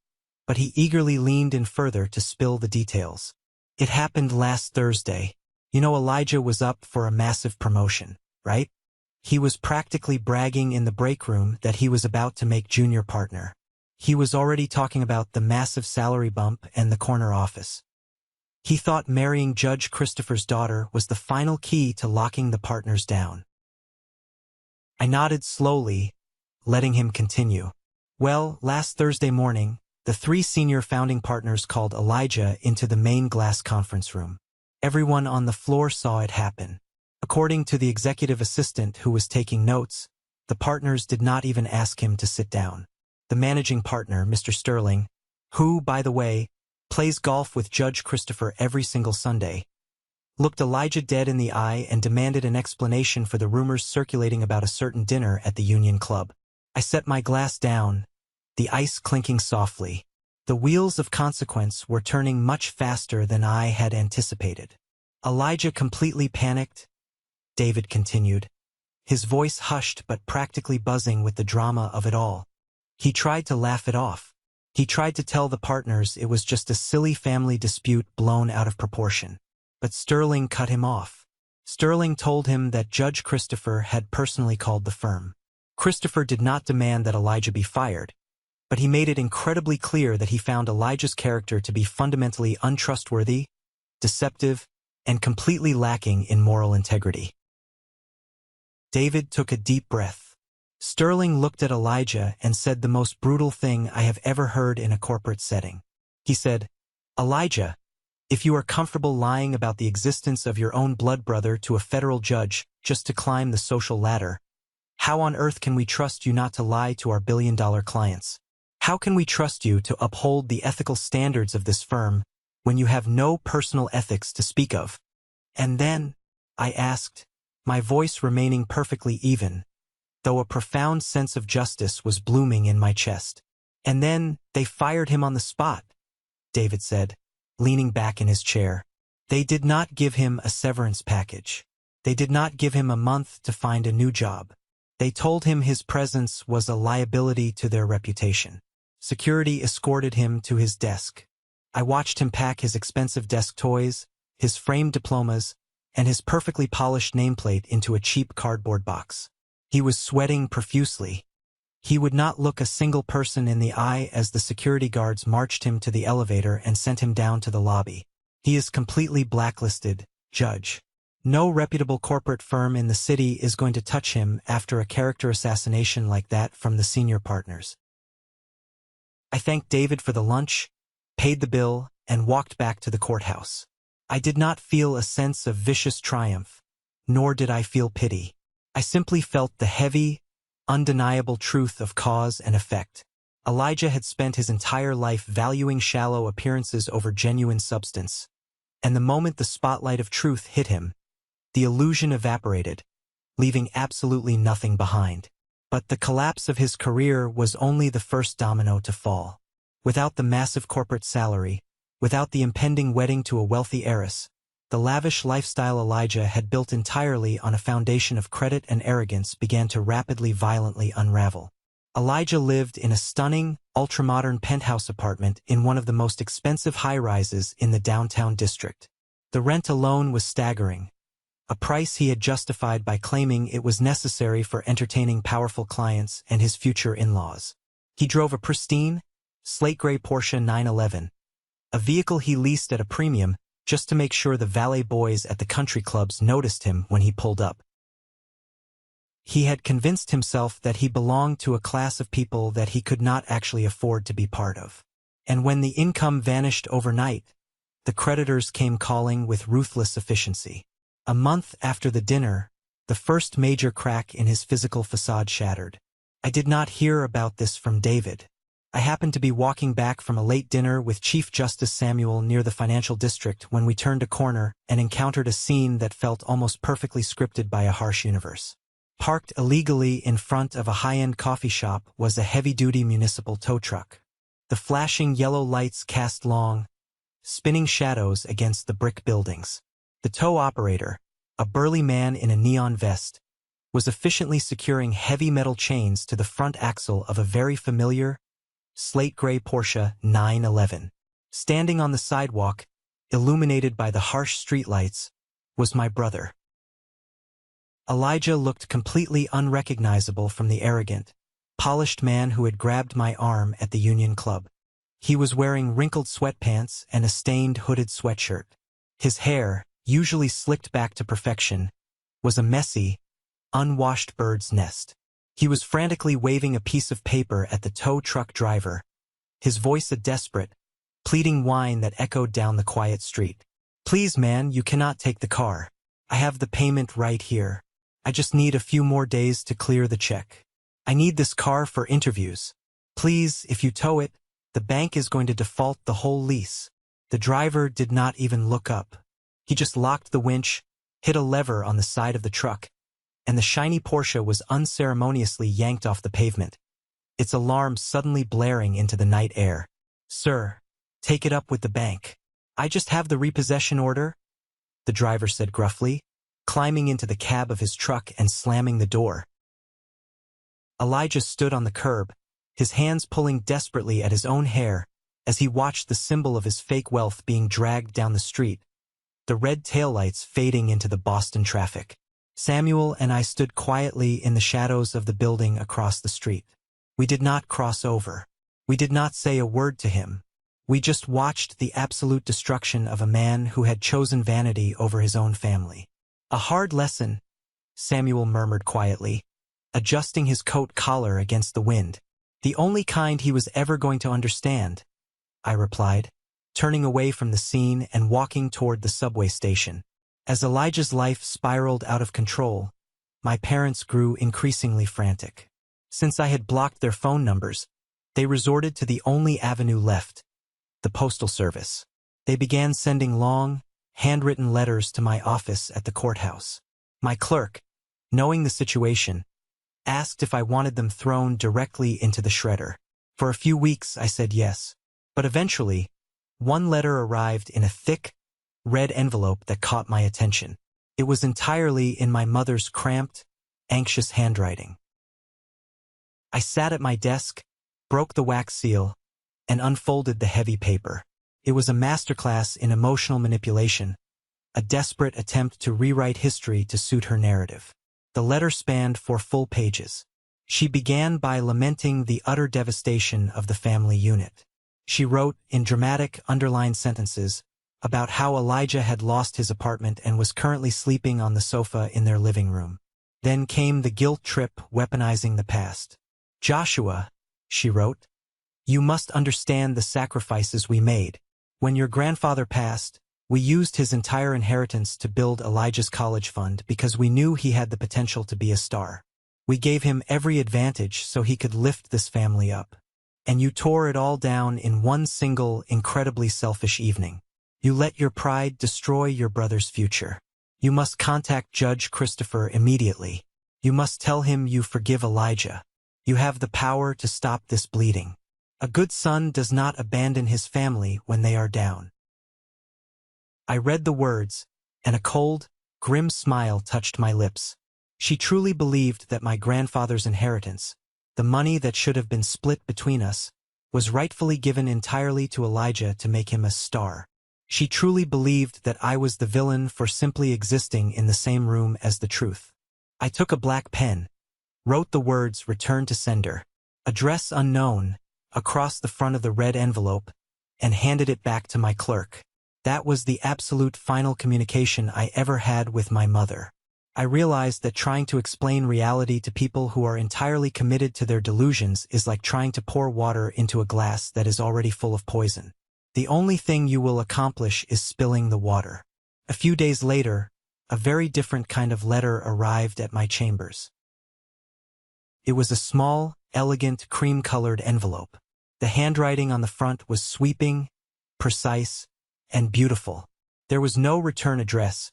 but he eagerly leaned in further to spill the details. "It happened last Thursday. You know, Elijah was up for a massive promotion, right? He was practically bragging in the break room that he was about to make junior partner. He was already talking about the massive salary bump and the corner office. He thought marrying Judge Christopher's daughter was the final key to locking the partners down." I nodded slowly, letting him continue. "Well, last Thursday morning, the 3 senior founding partners called Elijah into the main glass conference room. Everyone on the floor saw it happen. According to the executive assistant who was taking notes, the partners did not even ask him to sit down. The managing partner, Mr. Sterling, who, by the way, plays golf with Judge Christopher every single Sunday, looked Elijah dead in the eye and demanded an explanation for the rumors circulating about a certain dinner at the Union Club. I set my glass down, the ice clinking softly. The wheels of consequence were turning much faster than I had anticipated. "Elijah completely panicked," David continued, his voice hushed but practically buzzing with the drama of it all. "He tried to laugh it off. He tried to tell the partners it was just a silly family dispute blown out of proportion. But Sterling cut him off. Sterling told him that Judge Christopher had personally called the firm. Christopher did not demand that Elijah be fired, but he made it incredibly clear that he found Elijah's character to be fundamentally untrustworthy, deceptive, and completely lacking in moral integrity." David took a deep breath. Sterling looked at Elijah and said the most brutal thing I have ever heard in a corporate setting. He said, "Elijah, if you are comfortable lying about the existence of your own blood brother to a federal judge just to climb the social ladder, how on earth can we trust you not to lie to our billion-dollar clients? How can we trust you to uphold the ethical standards of this firm when you have no personal ethics to speak of?" "And then?" I asked, my voice remaining perfectly even, though a profound sense of justice was blooming in my chest. And then they fired him on the spot, David said, leaning back in his chair. They did not give him a severance package. They did not give him a month to find a new job. They told him his presence was a liability to their reputation. Security escorted him to his desk. I watched him pack his expensive desk toys, his framed diplomas, and his perfectly polished nameplate into a cheap cardboard box. He was sweating profusely. He would not look a single person in the eye as the security guards marched him to the elevator and sent him down to the lobby. He is completely blacklisted, Judge. No reputable corporate firm in the city is going to touch him after a character assassination like that from the senior partners. I thanked David for the lunch, paid the bill, and walked back to the courthouse. I did not feel a sense of vicious triumph, nor did I feel pity. I simply felt the heavy, undeniable truth of cause and effect. Elijah had spent his entire life valuing shallow appearances over genuine substance, and the moment the spotlight of truth hit him, the illusion evaporated, leaving absolutely nothing behind. But the collapse of his career was only the first domino to fall. Without the massive corporate salary, without the impending wedding to a wealthy heiress, the lavish lifestyle Elijah had built entirely on a foundation of credit and arrogance began to rapidly, violently unravel. Elijah lived in a stunning, ultramodern penthouse apartment in one of the most expensive high-rises in the downtown district. The rent alone was staggering, a price he had justified by claiming it was necessary for entertaining powerful clients and his future in-laws. He drove a pristine, slate-gray Porsche 911, a vehicle he leased at a premium just to make sure the valet boys at the country clubs noticed him when he pulled up. He had convinced himself that he belonged to a class of people that he could not actually afford to be part of. And when the income vanished overnight, the creditors came calling with ruthless efficiency. A month after the dinner, the first major crack in his physical facade shattered. I did not hear about this from David. I happened to be walking back from a late dinner with Chief Justice Samuel near the financial district when we turned a corner and encountered a scene that felt almost perfectly scripted by a harsh universe. Parked illegally in front of a high-end coffee shop was a heavy-duty municipal tow truck. The flashing yellow lights cast long, spinning shadows against the brick buildings. The tow operator, a burly man in a neon vest, was efficiently securing heavy metal chains to the front axle of a very familiar, slate-gray Porsche 911. Standing on the sidewalk, illuminated by the harsh streetlights, was my brother. Elijah looked completely unrecognizable from the arrogant, polished man who had grabbed my arm at the Union Club. He was wearing wrinkled sweatpants and a stained hooded sweatshirt. His hair, usually slicked back to perfection, was a messy, unwashed bird's nest. He was frantically waving a piece of paper at the tow truck driver, his voice a desperate, pleading whine that echoed down the quiet street. "Please, man, you cannot take the car. I have the payment right here. I just need a few more days to clear the check. I need this car for interviews. Please, if you tow it, the bank is going to default the whole lease." The driver did not even look up. He just locked the winch, hit a lever on the side of the truck, and the shiny Porsche was unceremoniously yanked off the pavement, its alarm suddenly blaring into the night air. "Sir, take it up with the bank. I just have the repossession order," the driver said gruffly, climbing into the cab of his truck and slamming the door. Elijah stood on the curb, his hands pulling desperately at his own hair as he watched the symbol of his fake wealth being dragged down the street, the red taillights fading into the Boston traffic. Samuel and I stood quietly in the shadows of the building across the street. We did not cross over. We did not say a word to him. We just watched the absolute destruction of a man who had chosen vanity over his own family. "A hard lesson," Samuel murmured quietly, adjusting his coat collar against the wind. "The only kind he was ever going to understand," I replied, turning away from the scene and walking toward the subway station. As Elijah's life spiraled out of control, my parents grew increasingly frantic. Since I had blocked their phone numbers, they resorted to the only avenue left, the postal service. They began sending long, handwritten letters to my office at the courthouse. My clerk, knowing the situation, asked if I wanted them thrown directly into the shredder. For a few weeks I said yes. But eventually, one letter arrived in a thick, red envelope that caught my attention. It was entirely in my mother's cramped, anxious handwriting. I sat at my desk, broke the wax seal, and unfolded the heavy paper. It was a masterclass in emotional manipulation, a desperate attempt to rewrite history to suit her narrative. The letter spanned 4 full pages. She began by lamenting the utter devastation of the family unit. She wrote, in dramatic, underlined sentences, about how Elijah had lost his apartment and was currently sleeping on the sofa in their living room. Then came the guilt trip, weaponizing the past. "Joshua," she wrote, "you must understand the sacrifices we made. When your grandfather passed, we used his entire inheritance to build Elijah's college fund because we knew he had the potential to be a star. We gave him every advantage so he could lift this family up. And you tore it all down in one single, incredibly selfish evening. You let your pride destroy your brother's future. You must contact Judge Christopher immediately. You must tell him you forgive Elijah. You have the power to stop this bleeding. A good son does not abandon his family when they are down." I read the words, and a cold, grim smile touched my lips. She truly believed that my grandfather's inheritance, the money that should have been split between us, was rightfully given entirely to Elijah to make him a star. She truly believed that I was the villain for simply existing in the same room as the truth. I took a black pen, wrote the words "Return to sender, address unknown," across the front of the red envelope, and handed it back to my clerk. That was the absolute final communication I ever had with my mother. I realized that trying to explain reality to people who are entirely committed to their delusions is like trying to pour water into a glass that is already full of poison. The only thing you will accomplish is spilling the water. A few days later, a very different kind of letter arrived at my chambers. It was a small, elegant, cream-colored envelope. The handwriting on the front was sweeping, precise, and beautiful. There was no return address,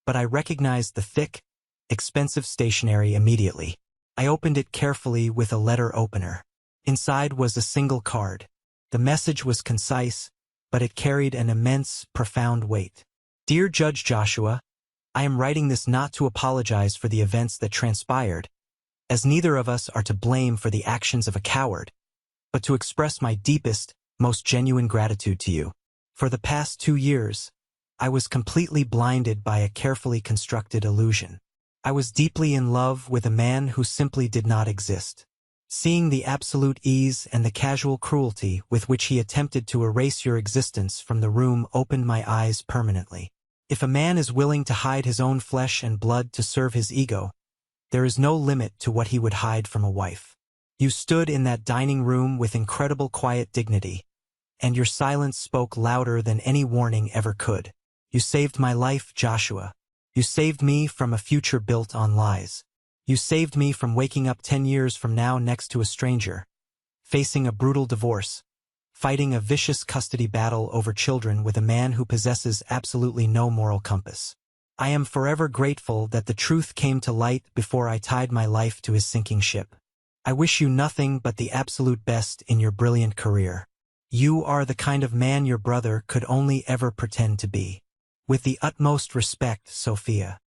but I recognized the thick, expensive stationery immediately. I opened it carefully with a letter opener. Inside was a single card. The message was concise, but it carried an immense, profound weight. "Dear Judge Joshua, I am writing this not to apologize for the events that transpired, as neither of us are to blame for the actions of a coward, but to express my deepest, most genuine gratitude to you. For the past 2 years, I was completely blinded by a carefully constructed illusion. I was deeply in love with a man who simply did not exist. Seeing the absolute ease and the casual cruelty with which he attempted to erase your existence from the room opened my eyes permanently. If a man is willing to hide his own flesh and blood to serve his ego, there is no limit to what he would hide from a wife. You stood in that dining room with incredible quiet dignity, and your silence spoke louder than any warning ever could. You saved my life, Joshua. You saved me from a future built on lies. You saved me from waking up 10 years from now next to a stranger, facing a brutal divorce, fighting a vicious custody battle over children with a man who possesses absolutely no moral compass. I am forever grateful that the truth came to light before I tied my life to his sinking ship. I wish you nothing but the absolute best in your brilliant career. You are the kind of man your brother could only ever pretend to be. With the utmost respect, Sophia."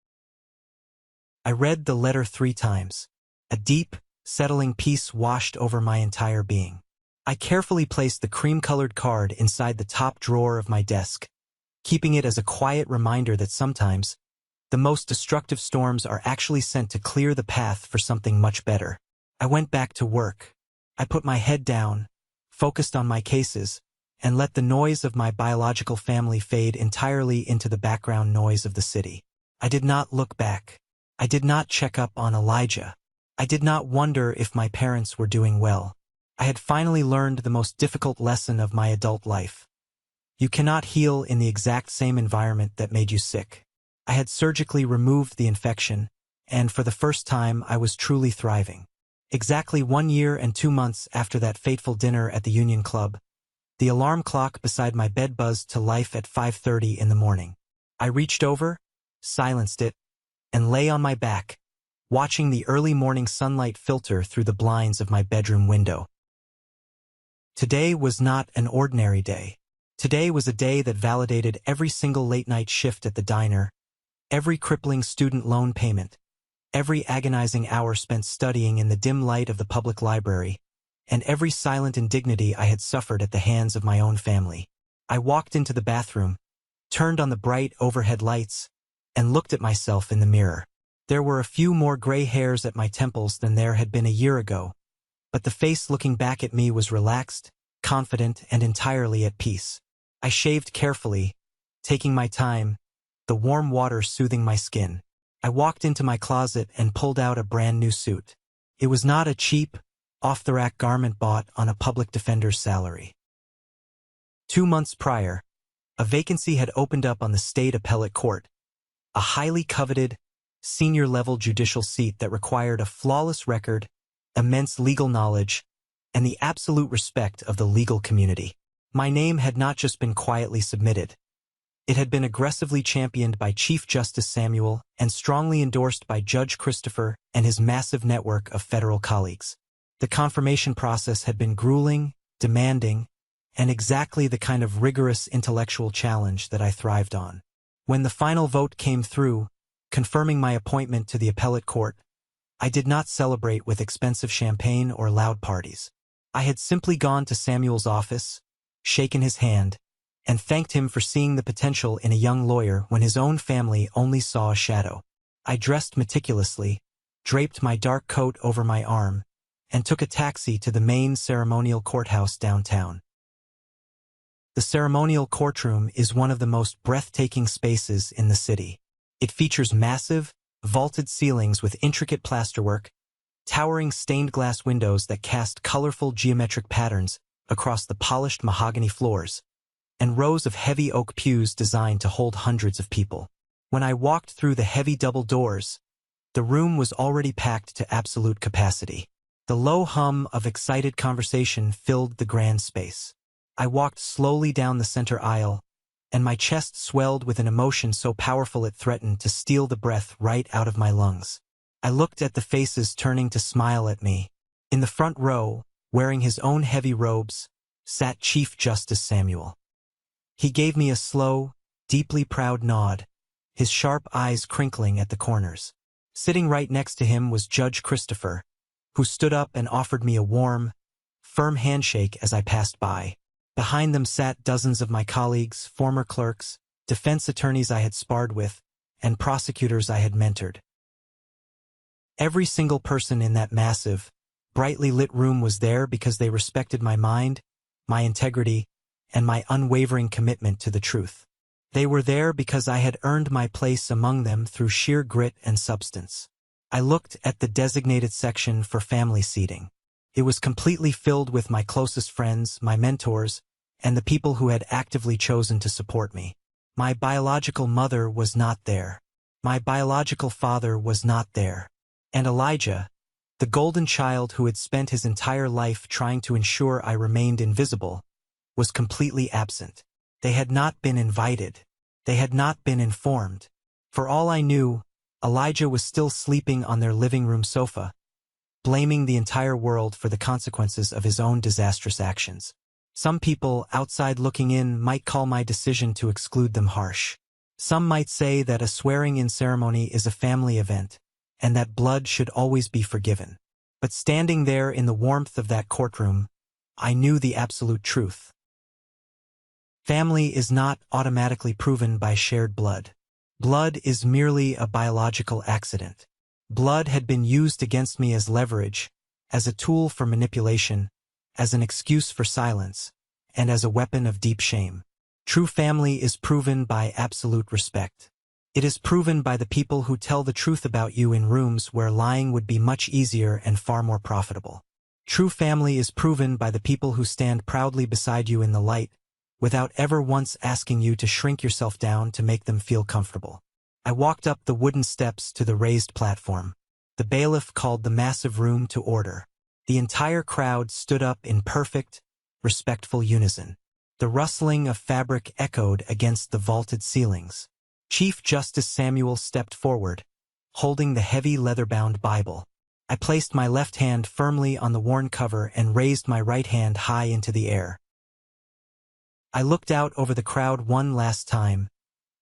I read the letter 3 times. A deep, settling peace washed over my entire being. I carefully placed the cream-colored card inside the top drawer of my desk, keeping it as a quiet reminder that sometimes, the most destructive storms are actually sent to clear the path for something much better. I went back to work. I put my head down, focused on my cases, and let the noise of my biological family fade entirely into the background noise of the city. I did not look back. I did not check up on Elijah. I did not wonder if my parents were doing well. I had finally learned the most difficult lesson of my adult life. You cannot heal in the exact same environment that made you sick. I had surgically removed the infection, and for the first time I was truly thriving. Exactly 1 year and 2 months after that fateful dinner at the Union Club, the alarm clock beside my bed buzzed to life at 5:30 in the morning. I reached over, silenced it, and lay on my back, watching the early morning sunlight filter through the blinds of my bedroom window. Today was not an ordinary day. Today was a day that validated every single late-night shift at the diner, every crippling student loan payment, every agonizing hour spent studying in the dim light of the public library, and every silent indignity I had suffered at the hands of my own family. I walked into the bathroom, turned on the bright overhead lights, and looked at myself in the mirror. There were a few more gray hairs at my temples than there had been a year ago, but the face looking back at me was relaxed, confident, and entirely at peace. I shaved carefully, taking my time, the warm water soothing my skin. I walked into my closet and pulled out a brand new suit. It was not a cheap, off-the-rack garment bought on a public defender's salary. 2 months prior, a vacancy had opened up on the state appellate court, a highly coveted, senior-level judicial seat that required a flawless record, immense legal knowledge, and the absolute respect of the legal community. My name had not just been quietly submitted. It had been aggressively championed by Chief Justice Samuel and strongly endorsed by Judge Christopher and his massive network of federal colleagues. The confirmation process had been grueling, demanding, and exactly the kind of rigorous intellectual challenge that I thrived on. When the final vote came through, confirming my appointment to the appellate court, I did not celebrate with expensive champagne or loud parties. I had simply gone to Samuel's office, shaken his hand, and thanked him for seeing the potential in a young lawyer when his own family only saw a shadow. I dressed meticulously, draped my dark coat over my arm, and took a taxi to the main ceremonial courthouse downtown. The ceremonial courtroom is one of the most breathtaking spaces in the city. It features massive, vaulted ceilings with intricate plasterwork, towering stained glass windows that cast colorful geometric patterns across the polished mahogany floors, and rows of heavy oak pews designed to hold hundreds of people. When I walked through the heavy double doors, the room was already packed to absolute capacity. The low hum of excited conversation filled the grand space. I walked slowly down the center aisle, and my chest swelled with an emotion so powerful it threatened to steal the breath right out of my lungs. I looked at the faces turning to smile at me. In the front row, wearing his own heavy robes, sat Chief Justice Samuel. He gave me a slow, deeply proud nod, his sharp eyes crinkling at the corners. Sitting right next to him was Judge Christopher, who stood up and offered me a warm, firm handshake as I passed by. Behind them sat dozens of my colleagues, former clerks, defense attorneys I had sparred with, and prosecutors I had mentored. Every single person in that massive, brightly lit room was there because they respected my mind, my integrity, and my unwavering commitment to the truth. They were there because I had earned my place among them through sheer grit and substance. I looked at the designated section for family seating. It was completely filled with my closest friends, my mentors, and the people who had actively chosen to support me. My biological mother was not there. My biological father was not there. And Elijah, the golden child who had spent his entire life trying to ensure I remained invisible, was completely absent. They had not been invited. They had not been informed. For all I knew, Elijah was still sleeping on their living room sofa, blaming the entire world for the consequences of his own disastrous actions. Some people outside looking in might call my decision to exclude them harsh. Some might say that a swearing-in ceremony is a family event, and that blood should always be forgiven. But standing there in the warmth of that courtroom, I knew the absolute truth. Family is not automatically proven by shared blood. Blood is merely a biological accident. Blood had been used against me as leverage, as a tool for manipulation, as an excuse for silence, and as a weapon of deep shame. True family is proven by absolute respect. It is proven by the people who tell the truth about you in rooms where lying would be much easier and far more profitable. True family is proven by the people who stand proudly beside you in the light, without ever once asking you to shrink yourself down to make them feel comfortable. I walked up the wooden steps to the raised platform. The bailiff called the massive room to order. The entire crowd stood up in perfect, respectful unison. The rustling of fabric echoed against the vaulted ceilings. Chief Justice Samuel stepped forward, holding the heavy leather-bound Bible. I placed my left hand firmly on the worn cover and raised my right hand high into the air. I looked out over the crowd one last time,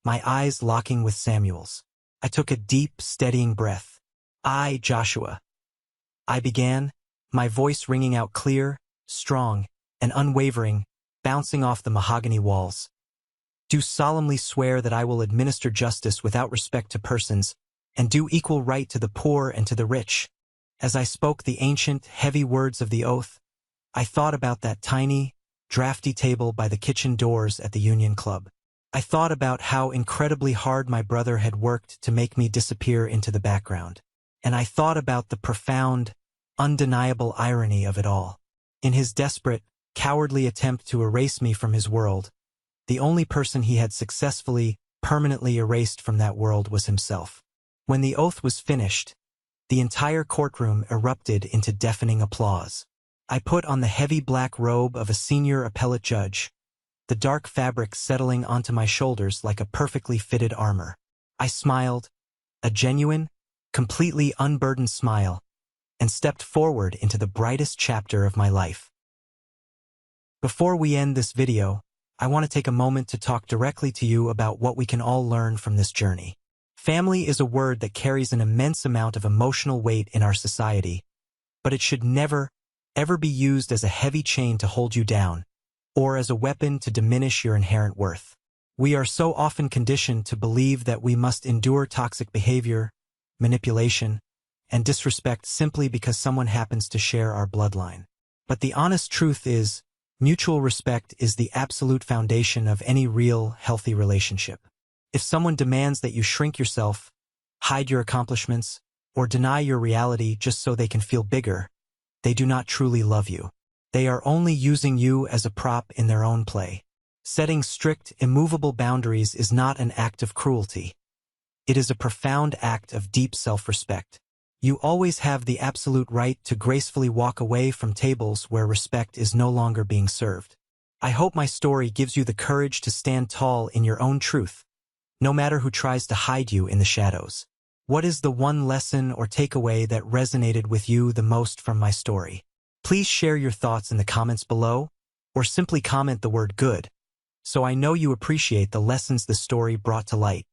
my eyes locking with Samuel's. I took a deep, steadying breath. I, Joshua. I began, my voice ringing out clear, strong, and unwavering, bouncing off the mahogany walls. Do solemnly swear that I will administer justice without respect to persons, and do equal right to the poor and to the rich. As I spoke the ancient, heavy words of the oath, I thought about that tiny, drafty table by the kitchen doors at the Union Club. I thought about how incredibly hard my brother had worked to make me disappear into the background. And I thought about the profound, undeniable irony of it all. In his desperate, cowardly attempt to erase me from his world, the only person he had successfully, permanently erased from that world was himself. When the oath was finished, the entire courtroom erupted into deafening applause. I put on the heavy black robe of a senior appellate judge, the dark fabric settling onto my shoulders like a perfectly fitted armor. I smiled, a genuine, completely unburdened smile, and stepped forward into the brightest chapter of my life. Before we end this video, I want to take a moment to talk directly to you about what we can all learn from this journey. Family is a word that carries an immense amount of emotional weight in our society, but it should never, ever be used as a heavy chain to hold you down, or as a weapon to diminish your inherent worth. We are so often conditioned to believe that we must endure toxic behavior, manipulation, and disrespect simply because someone happens to share our bloodline. But the honest truth is, mutual respect is the absolute foundation of any real, healthy relationship. If someone demands that you shrink yourself, hide your accomplishments, or deny your reality just so they can feel bigger, they do not truly love you. They are only using you as a prop in their own play. Setting strict, immovable boundaries is not an act of cruelty. It is a profound act of deep self-respect. You always have the absolute right to gracefully walk away from tables where respect is no longer being served. I hope my story gives you the courage to stand tall in your own truth, no matter who tries to hide you in the shadows. What is the one lesson or takeaway that resonated with you the most from my story? Please share your thoughts in the comments below, or simply comment the word good, so I know you appreciate the lessons the story brought to light.